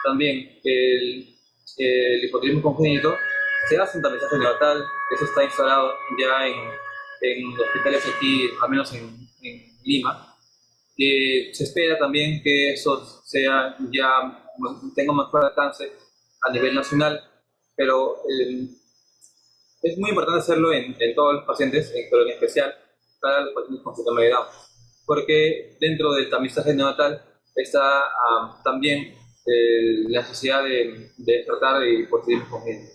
También el hipotiroidismo congénito se hace un tamizaje neonatal, eso está instalado ya en hospitales aquí, al menos en Lima. Se espera también que eso tenga más alcance a nivel nacional, pero es muy importante hacerlo en todos los pacientes, pero en especial para los pacientes con síndrome de Down, porque dentro del tamizaje neonatal está también la necesidad de tratar hipotiroidismo congénito.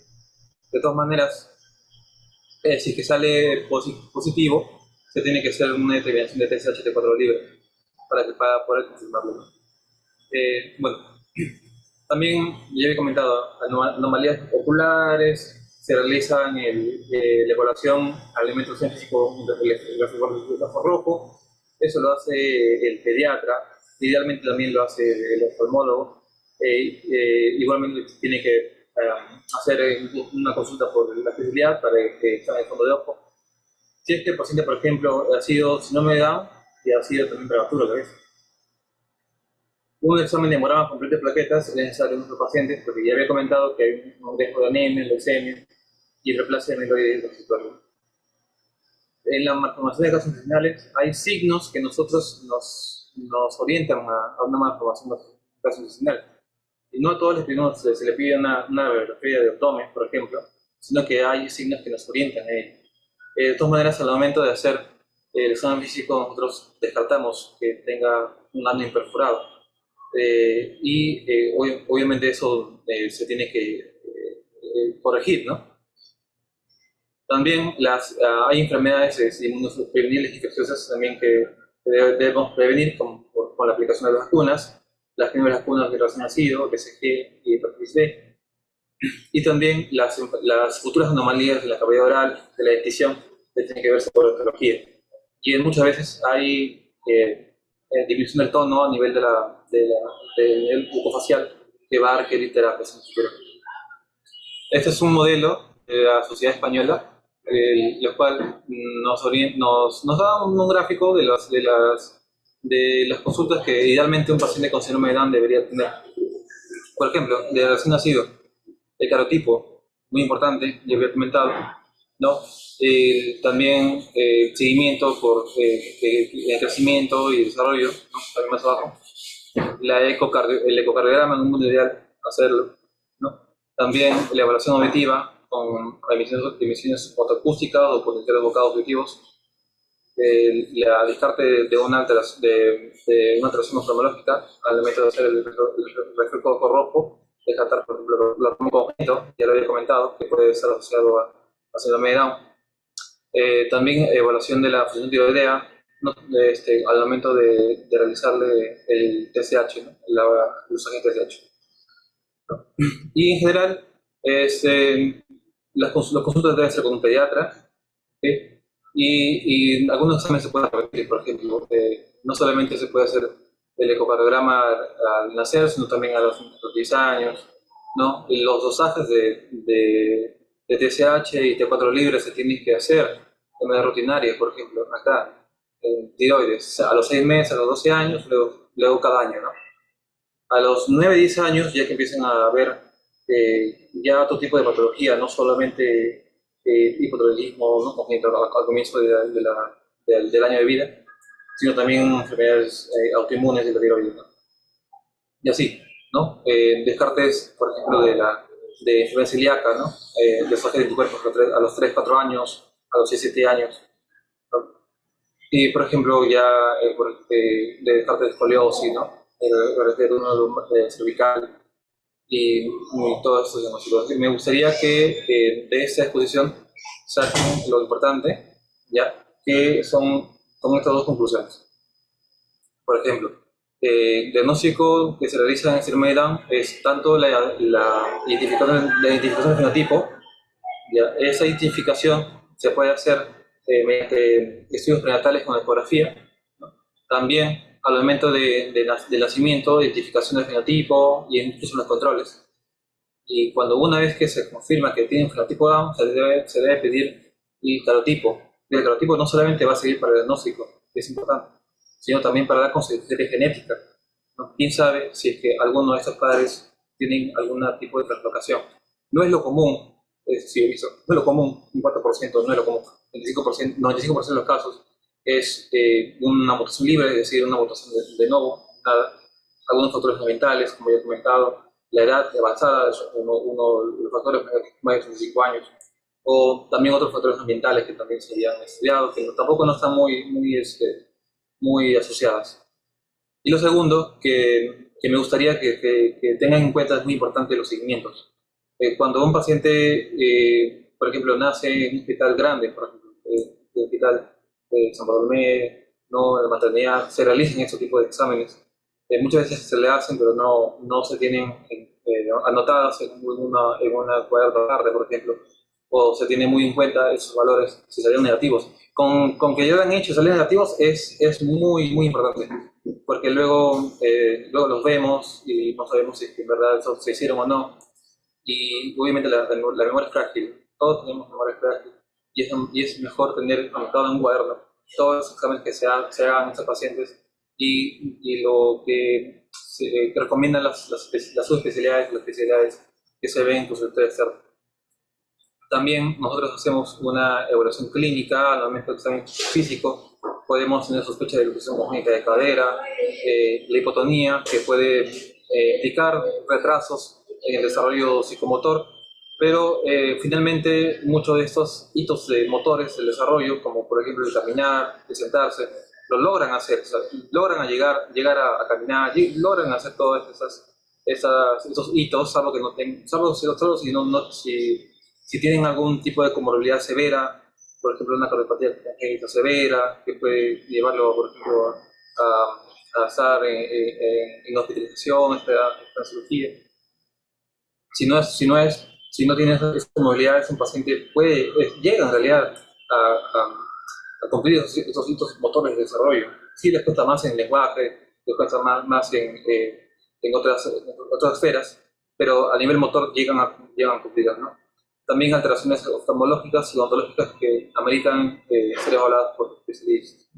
De todas maneras, si que sale positivo, se tiene que hacer una determinación de TSH de 4 libre para poder confirmarlo, ¿no? Bueno, también ya había comentado, anomalías oculares, se realizan la evaluación al elemento físico el grafo rojo, eso lo hace el pediatra, idealmente también lo hace el oftalmólogo, igualmente tiene que hacer una consulta por la especialidad para que examen el fondo de ojo. Si es que el paciente, por ejemplo, ha sido síndrome de Down y ha sido también prematuro a la vez, un examen de hemograma completo de plaquetas es necesario en nuestros pacientes, porque ya había comentado que hay un riesgo de anemia, leucemia y reemplazo de amiloide transitorio. En la malformación de gastrointestinales hay signos que nos orientan a una malformación gastrointestinal. Y no a todos se le pide una radiografía de abdomen, por ejemplo, sino que hay signos que nos orientan a ello. De todas maneras, al momento de hacer el examen físico, nosotros descartamos que tenga un ano imperforado. Obviamente eso se tiene que corregir, ¿no? También hay enfermedades inmunoprevenibles y infecciosas también que debemos prevenir con la aplicación de las vacunas, las primeras vacunas de recién nacido, BCG y hepatitis B, y también las futuras anomalías de la cavidad oral, de la dentición, que tienen que verse por la patología. Y muchas veces hay disminución del tono a nivel del bucofacial que va a requerir terapias en el futuro. Este es un modelo de la Sociedad Española, el cual nos da un gráfico de las consultas que idealmente un paciente con síndrome de Down debería tener. Por ejemplo, de recién nacido, el carotipo, muy importante, ya había comentado, ¿no? También seguimiento por el crecimiento y desarrollo, ¿no? También más abajo. El ecocardiograma en un mundo ideal, hacerlo, ¿no? También la evaluación auditiva con emisiones fotoacústicas o potenciales bocados auditivos, la descarte de una alteración oftalmológica al momento de hacer el reflejo ojo rojo, descartar, por ejemplo, el glaucoma congénito, ya lo había comentado, que puede estar asociado a síndrome de Down. También evaluación de la función tiroidea, ¿no? Al momento de realizarle el TSH, ¿no? El usaje de TSH. ¿No? Y en general, las consultas deben ser con un pediatra, ¿sí? Y algunos exámenes se pueden repetir, por ejemplo, no solamente se puede hacer el ecocardiograma al nacer, sino también a los 10 años, ¿no? Y los dosajes de TSH y T4 libre se tienen que hacer de manera rutinaria, por ejemplo, acá, en tiroides, a los 6 meses, a los 12 años, luego cada año, ¿no? A los 9-10 años ya que empiezan a ver ya otro tipo de patología, no solamente hipotiroidismo, ¿no? Congénito al comienzo del año de vida, sino también enfermedades autoinmunes de la tiroides, ¿no? Y así, ¿no? Descartes, por ejemplo, de enfermedad celíaca, ¿no? Desfajes de anticuerpos a los 3-4 años, a los 6-7 años, ¿no? Y, por ejemplo, ya de descartes de escoliosis, ¿no? El retorno cervical y todo esto diagnósticos. Me gustaría que de esta exposición saquen lo importante, ¿ya? que son estas dos conclusiones. Por ejemplo, el diagnóstico que se realiza en el síndrome de Down es tanto la identificación del fenotipo. ¿Ya? Esa identificación se puede hacer mediante estudios prenatales con ecografía, ¿no? También al momento de nacimiento, identificación del fenotipo y incluso los controles. Y cuando una vez que se confirma que tiene un fenotipo Down, se debe pedir el calotipo. Y el calotipo no solamente va a servir para el diagnóstico, que es importante, sino también para dar consecuencia genética, ¿no? ¿Quién sabe si es que alguno de estos padres tienen algún tipo de translocación? No es lo común, sí he visto, no es lo común, un 4% no es lo común, 95% de los casos es una mutación libre, es decir, una mutación de novo, nada. Algunos factores ambientales, como ya he comentado, la edad avanzada es uno de los factores más de 65 años, o también otros factores ambientales que también se han estudiado, que tampoco no están muy asociadas. Y lo segundo, que me gustaría que tengan en cuenta, es muy importante los seguimientos. Cuando un paciente, por ejemplo, nace en un hospital grande, por ejemplo, el hospital de San Bartolomé, no, en la maternidad, se realizan estos tipos de exámenes. Muchas veces se le hacen, pero no se tienen anotadas en una cuaderno tarde, por ejemplo, o se tiene muy en cuenta esos valores si salieron negativos. Con que ya lo han hecho y salen negativos es muy importante, porque luego los vemos y no sabemos si en verdad eso se hicieron o no. Y obviamente la memoria es frágil, todos tenemos memoria frágil, y es mejor tener anotado en un cuaderno todos los exámenes que se hagan a estos pacientes y lo que recomiendan las subespecialidades, las especialidades que se ven en consultorio externo. También nosotros hacemos una evaluación clínica, al momento del examen físico, podemos tener sospecha de luxación congénita de cadera, la hipotonía, que puede indicar retrasos en el desarrollo psicomotor, pero finalmente muchos de estos hitos motores del desarrollo, como por ejemplo el caminar, el sentarse, lo logran hacer, o sea, logran llegar a caminar, logran hacer todos esos hitos, salvo que no tengan, salvo si tienen algún tipo de comorbilidad severa, por ejemplo una cardiopatía congénita severa, que puede llevarlo, por ejemplo, a estar en hospitalización, en cirugía. Si no tiene esa comorbilidad, un paciente llega en realidad a cumplir esos hitos motores de desarrollo. Sí les cuesta más en lenguaje, les cuesta más en otras esferas, pero a nivel motor llegan a cumplirlas, ¿no? También alteraciones oftalmológicas y odontológicas que ameritan ser evaluadas por especialistas.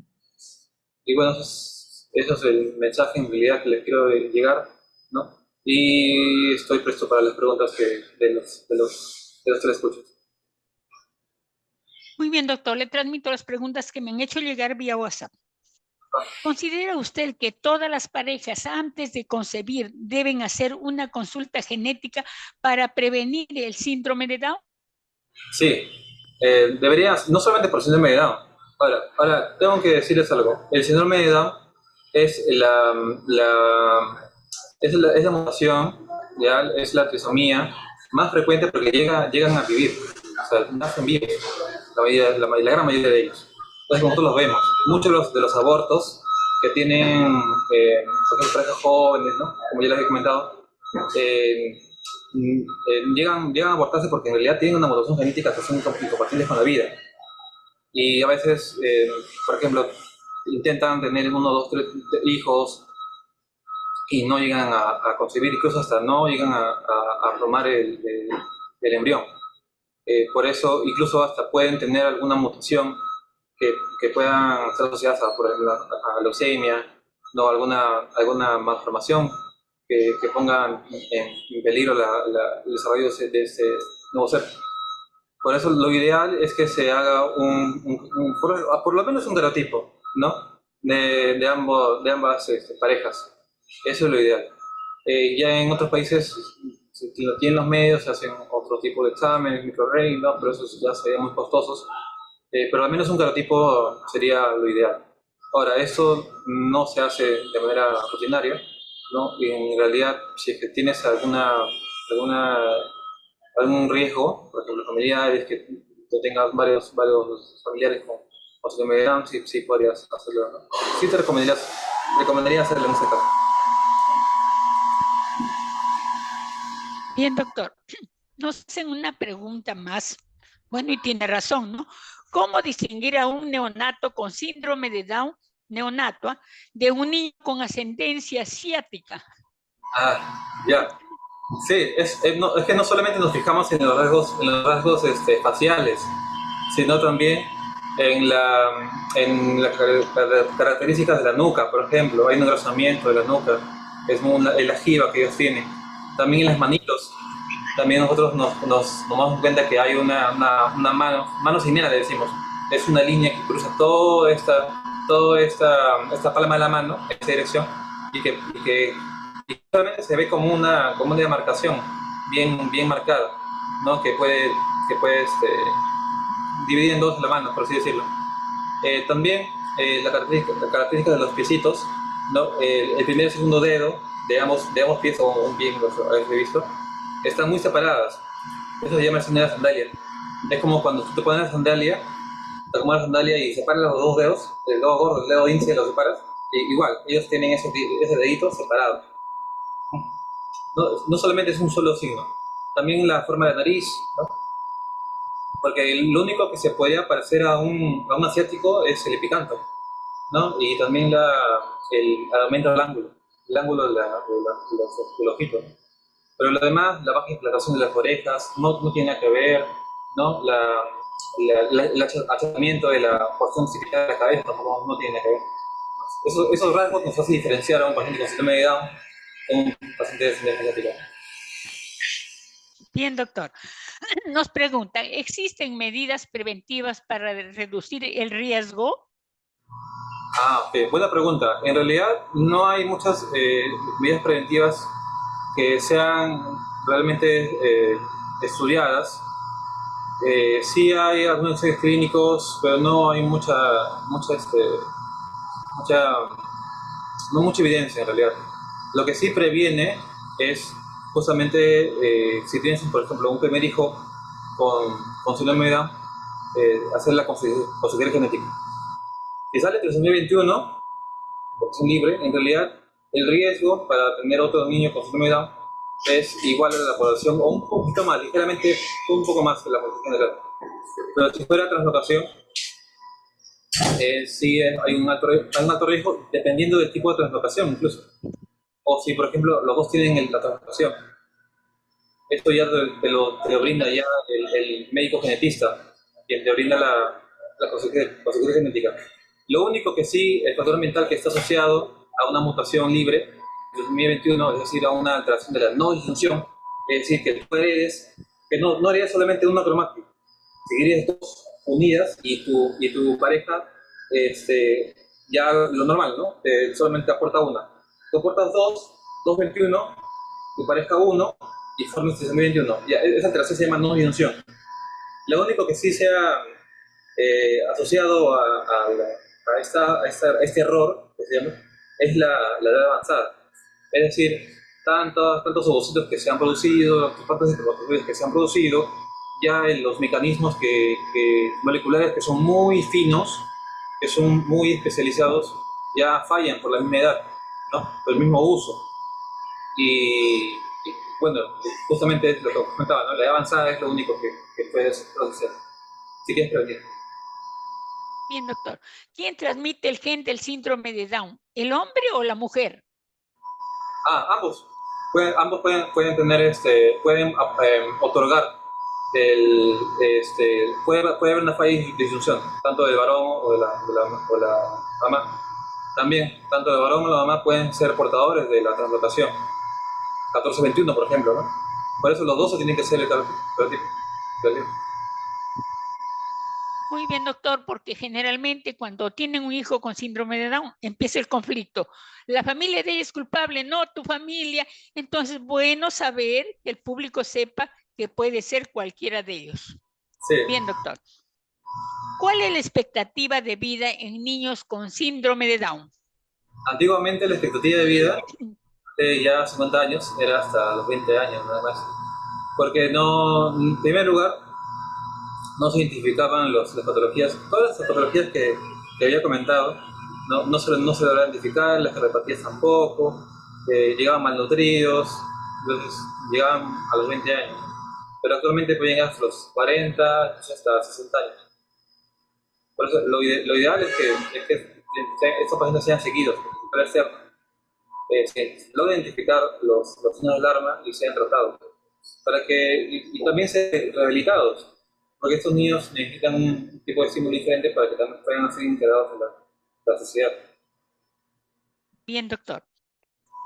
Y bueno, eso es el mensaje en realidad que les quiero llegar, ¿no? Y estoy presto para las preguntas de los telescuchos. Muy bien, doctor. Le transmito las preguntas que me han hecho llegar vía WhatsApp. ¿Considera usted que todas las parejas antes de concebir deben hacer una consulta genética para prevenir el síndrome de Down? Sí, deberías, no solamente por síndrome de Down. Ahora, tengo que decirles algo. El síndrome de Down es es la mutación, ¿ya? Es la trisomía más frecuente porque llegan a vivir, o sea, nacen vivos, la gran mayoría de ellos. Entonces, como nosotros los vemos, muchos de los abortos que tienen, por ejemplo, parejas jóvenes, ¿no? Como ya les he comentado, llegan a abortarse porque en realidad tienen una mutación genética que son incompatibles con la vida. Y a veces, por ejemplo, intentan tener uno, dos, tres hijos y no llegan a concebir, incluso hasta no llegan a formar el embrión. Por eso, incluso hasta pueden tener alguna mutación que puedan ser asociadas por ejemplo, a leucemia, no, alguna malformación que pongan en peligro el desarrollo de ese nuevo ser. Por eso lo ideal es que se haga por lo menos un genotipo, ¿no? De ambas parejas. Eso es lo ideal. Ya en otros países, si lo tienen los medios, se hacen otro tipo de exámenes, microarray, ¿no? Pero eso ya serían muy costosos. Pero al menos un genotipo sería lo ideal. Ahora, esto no se hace de manera rutinaria, ¿no? Y en realidad, si es que tienes algún riesgo, por ejemplo, familiares, que tengas varios familiares o síndrome de Down, sí, sí podrías hacerlo, ¿no? Sí te recomendaría hacerlo en ese caso. Bien, doctor. Nos hacen una pregunta más. Bueno, y tiene razón, ¿no? ¿Cómo distinguir a un neonato con síndrome de Down, neonato, de un niño con ascendencia asiática? Ah, ya. Sí, es que no solamente nos fijamos en los rasgos faciales, sino también en las características de la nuca, por ejemplo. Hay un engrosamiento de la nuca, es la jiba que ellos tienen. También en las manitos. También nosotros nos damos cuenta que hay una mano sin le decimos. Es una línea que cruza esta palma de la mano en esta dirección y solamente se ve como una demarcación bien marcada, ¿no? Que puede dividir en dos la mano, por así decirlo. También la característica de los piecitos, ¿no? El primer y el segundo dedo de ambos pies, o un pie, los habéis visto, están muy separadas. Eso se llama signo de sandalia. Es como cuando tú te pones la sandalia, te acomodas la sandalia y separas los dos dedos, el dedo gordo, el dedo índice, los separas. Igual, ellos tienen ese dedito separado. No solamente es un solo signo, también la forma de nariz, ¿no? Porque lo único que se podía parecer a un asiático es el epicanto, ¿no? Y también el aumento del ángulo, el ángulo del ojito. Pero lo demás, la baja implantación de las orejas, no tiene nada que ver, ¿no? El achatamiento de la porción occipital de la cabeza tampoco no tiene nada que ver. Esos rasgos nos hacen diferenciar a un paciente con síndrome de Down de un paciente de síndrome asiático. Bien, doctor. Nos preguntan, ¿existen medidas preventivas para reducir el riesgo? Ok, buena pregunta. En realidad no hay muchas medidas preventivas que sean realmente estudiadas. Sí hay algunos ensayos clínicos, pero no hay mucha, no mucha evidencia en realidad. Lo que sí previene es justamente si tienes, por ejemplo, un primer hijo con síndrome de Down, hacer la consejería genética. Si sale trisomía 21, opción libre, en realidad el riesgo para tener otro niño con síndrome de Down es igual a la población, o un poquito más, ligeramente un poco más que la población general. Pero si fuera translocación, sí hay un alto riesgo dependiendo del tipo de translocación incluso. O si, por ejemplo, los dos tienen la translocación. Esto ya te lo brinda ya el médico genetista, quien te brinda la consejería genética. Lo único que sí, el factor mental que está asociado a una mutación libre, de 2021, es decir, a una alteración de la no disyunción, es decir, que tú heredes, que no heredes solamente una cromática, seguirías dos unidas y tu pareja, ya lo normal, ¿no? Solamente aporta una. Tú aportas dos 21, tu pareja uno, y formas 2021. Ya, esa alteración se llama no disyunción. Lo único que sí se ha asociado a este error, que se llama, es la edad avanzada. Es decir, tantos ovocitos que se han producido, partes de espermatozoides que se han producido, ya en los mecanismos moleculares que son muy finos, que son muy especializados, ya fallan por la misma edad, ¿no? Por el mismo uso. Y bueno, justamente lo que comentaba, ¿no? La edad avanzada es lo único que puedes producir. Si quieres prevenir. Bien, doctor. ¿Quién transmite el gen del síndrome de Down? ¿El hombre o la mujer? Ambos. Ambos pueden tener, pueden otorgar puede haber una falla de disyunción, tanto del varón o la mamá. También, tanto el varón o la mamá pueden ser portadores de la translocación. 14-21, por ejemplo, ¿no? Por eso los dos se tienen que ser el calotipo. Muy bien, doctor, porque generalmente cuando tienen un hijo con síndrome de Down empieza el conflicto. La familia de ella es culpable, no tu familia. Entonces, bueno saber que el público sepa que puede ser cualquiera de ellos. Sí. Bien, doctor. ¿Cuál es la expectativa de vida en niños con síndrome de Down? Antiguamente la expectativa de vida, ya 50 años, era hasta los 20 años nada más. Porque no, en primer lugar, no se identificaban las patologías, todas las patologías que había comentado, no se lograban identificar, las cardiopatía tampoco, llegaban malnutridos, entonces llegaban a los 20 años, pero actualmente pueden llegar hasta los 40, hasta 60 años. Por eso lo ideal es que estos pacientes sean seguidos, para ser, se logren identificar los signos de alarma y sean tratados, para que, y también sean rehabilitados, porque estos niños necesitan un tipo de estímulo diferente para que también puedan ser integrados en la sociedad. Bien, doctor.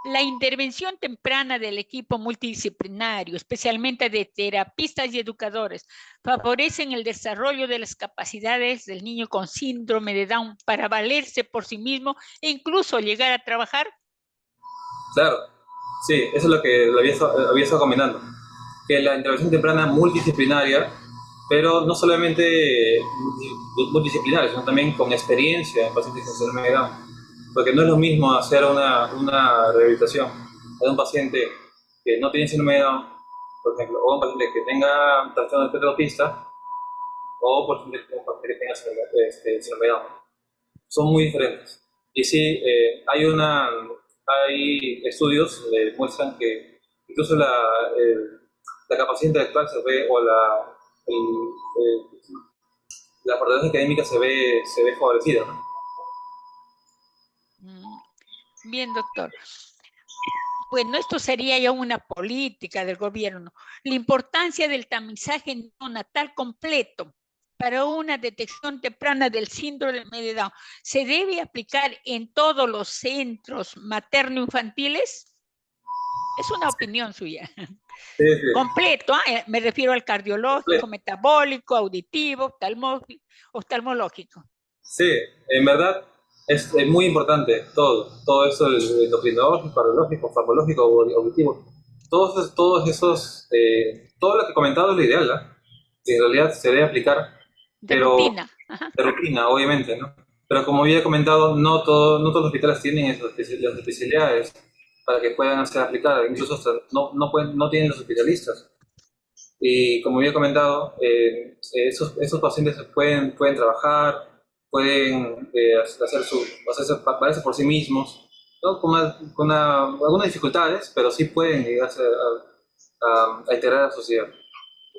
La intervención temprana del equipo multidisciplinario, especialmente de terapistas y educadores, favorecen el desarrollo de las capacidades del niño con síndrome de Down para valerse por sí mismo e incluso llegar a trabajar. Claro, sí, eso es lo que había estado comentando, que la intervención temprana multidisciplinaria, pero no solamente multidisciplinaria, sino también con experiencia en pacientes con síndrome de Down, porque no es lo mismo hacer una rehabilitación de un paciente que no tiene síndrome de Down, por ejemplo, o un paciente que tenga trastorno de espectro autista, o por ejemplo un paciente que tenga síndrome de Down. Son muy diferentes. Y sí, hay estudios que demuestran que incluso la capacidad intelectual se ve, o la fortaleza académica se ve favorecida, ¿no? Bien, doctor. Bueno, esto sería ya una política del gobierno. La importancia del tamizaje neonatal completo para una detección temprana del síndrome de Down se debe aplicar en todos los centros materno-infantiles. Es una opinión suya. Sí, sí. Completo, me refiero al cardiológico, metabólico, auditivo, oftalmológico. Sí, en verdad es muy importante todo eso, el endocrinológico, cardiológico, farmacológico, auditivo, todo lo que he comentado es lo ideal, ¿no? En realidad se debe aplicar, De pero rutina. Ajá. de rutina, obviamente, ¿no? Pero como había comentado, no todos los hospitales tienen las especialidades para que puedan ser aplicadas, incluso hasta no tienen los especialistas. Y como había comentado, esos pacientes pueden trabajar, pueden valerse por sí mismos, ¿no? Algunas dificultades, pero sí pueden llegarse a integrar a la sociedad.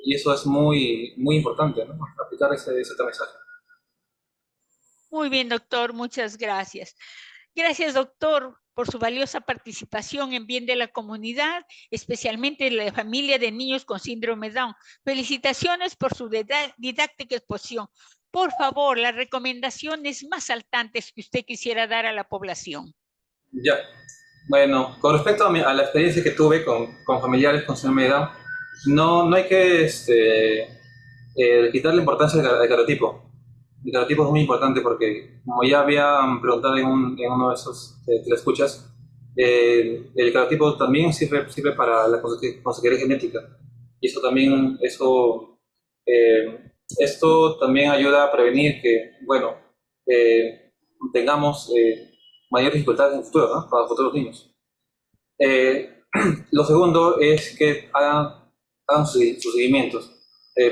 Y eso es muy importante, ¿no? Aplicar ese mensaje. Muy bien, doctor, muchas gracias. Gracias, doctor, por su valiosa participación en bien de la comunidad, especialmente de la familia de niños con síndrome Down. Felicitaciones por su didáctica exposición. Por favor, las recomendaciones más saltantes que usted quisiera dar a la población. Ya. Bueno, con respecto a la experiencia que tuve con familiares con síndrome de Down, no hay que quitarle importancia al cariotipo. El cariotipo es muy importante porque, como ya había preguntado en uno de esos telescuchas, el cariotipo también sirve para la consejería genética. Y esto también ayuda a prevenir que, bueno, tengamos mayores dificultades en el futuro, ¿no? Para los futuros niños. Lo segundo es que hagan sus seguimientos.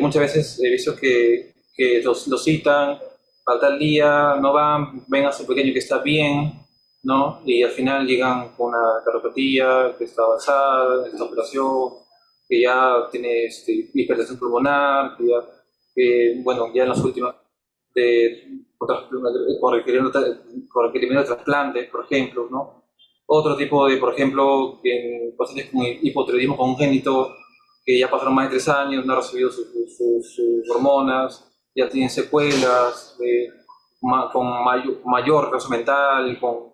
Muchas veces he visto que los citan para tal día, no van, ven a su pequeño que está bien, ¿no? Y al final llegan con una cardiopatía que está avanzada, esta operación, que ya tiene hipertensión pulmonar, bueno, ya en las últimas, con requerimiento de trasplante, por ejemplo, ¿no? Otro tipo por ejemplo, en pacientes con hipotiroidismo congénito, que ya pasaron más de 3 años, no han recibido sus hormonas, ya tienen secuelas, con mayor retraso mental, con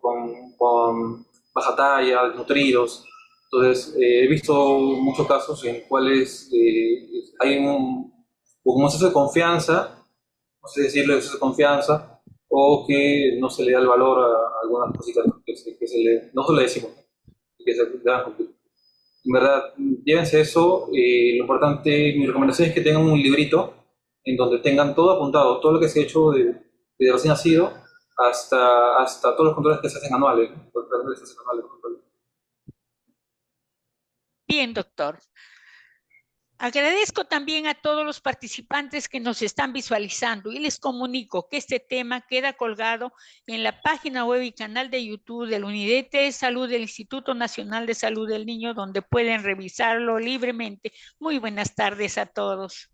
baja talla, desnutridos. Entonces, he visto muchos casos en cuales hay un exceso de confianza, no sé decirle exceso de confianza, o que no se le da el valor a algunas cositas no se le decimos, que se deban cumplir. En verdad, llévense eso. Lo importante, mi recomendación es que tengan un librito en donde tengan todo apuntado, todo lo que se ha hecho de recién nacido hasta todos los controles que se hacen anuales, ¿no? Los controles que se hacen anuales. Bien, doctor. Agradezco también a todos los participantes que nos están visualizando y les comunico que este tema queda colgado en la página web y canal de YouTube de la Unidad de Salud del Instituto Nacional de Salud del Niño, donde pueden revisarlo libremente. Muy buenas tardes a todos.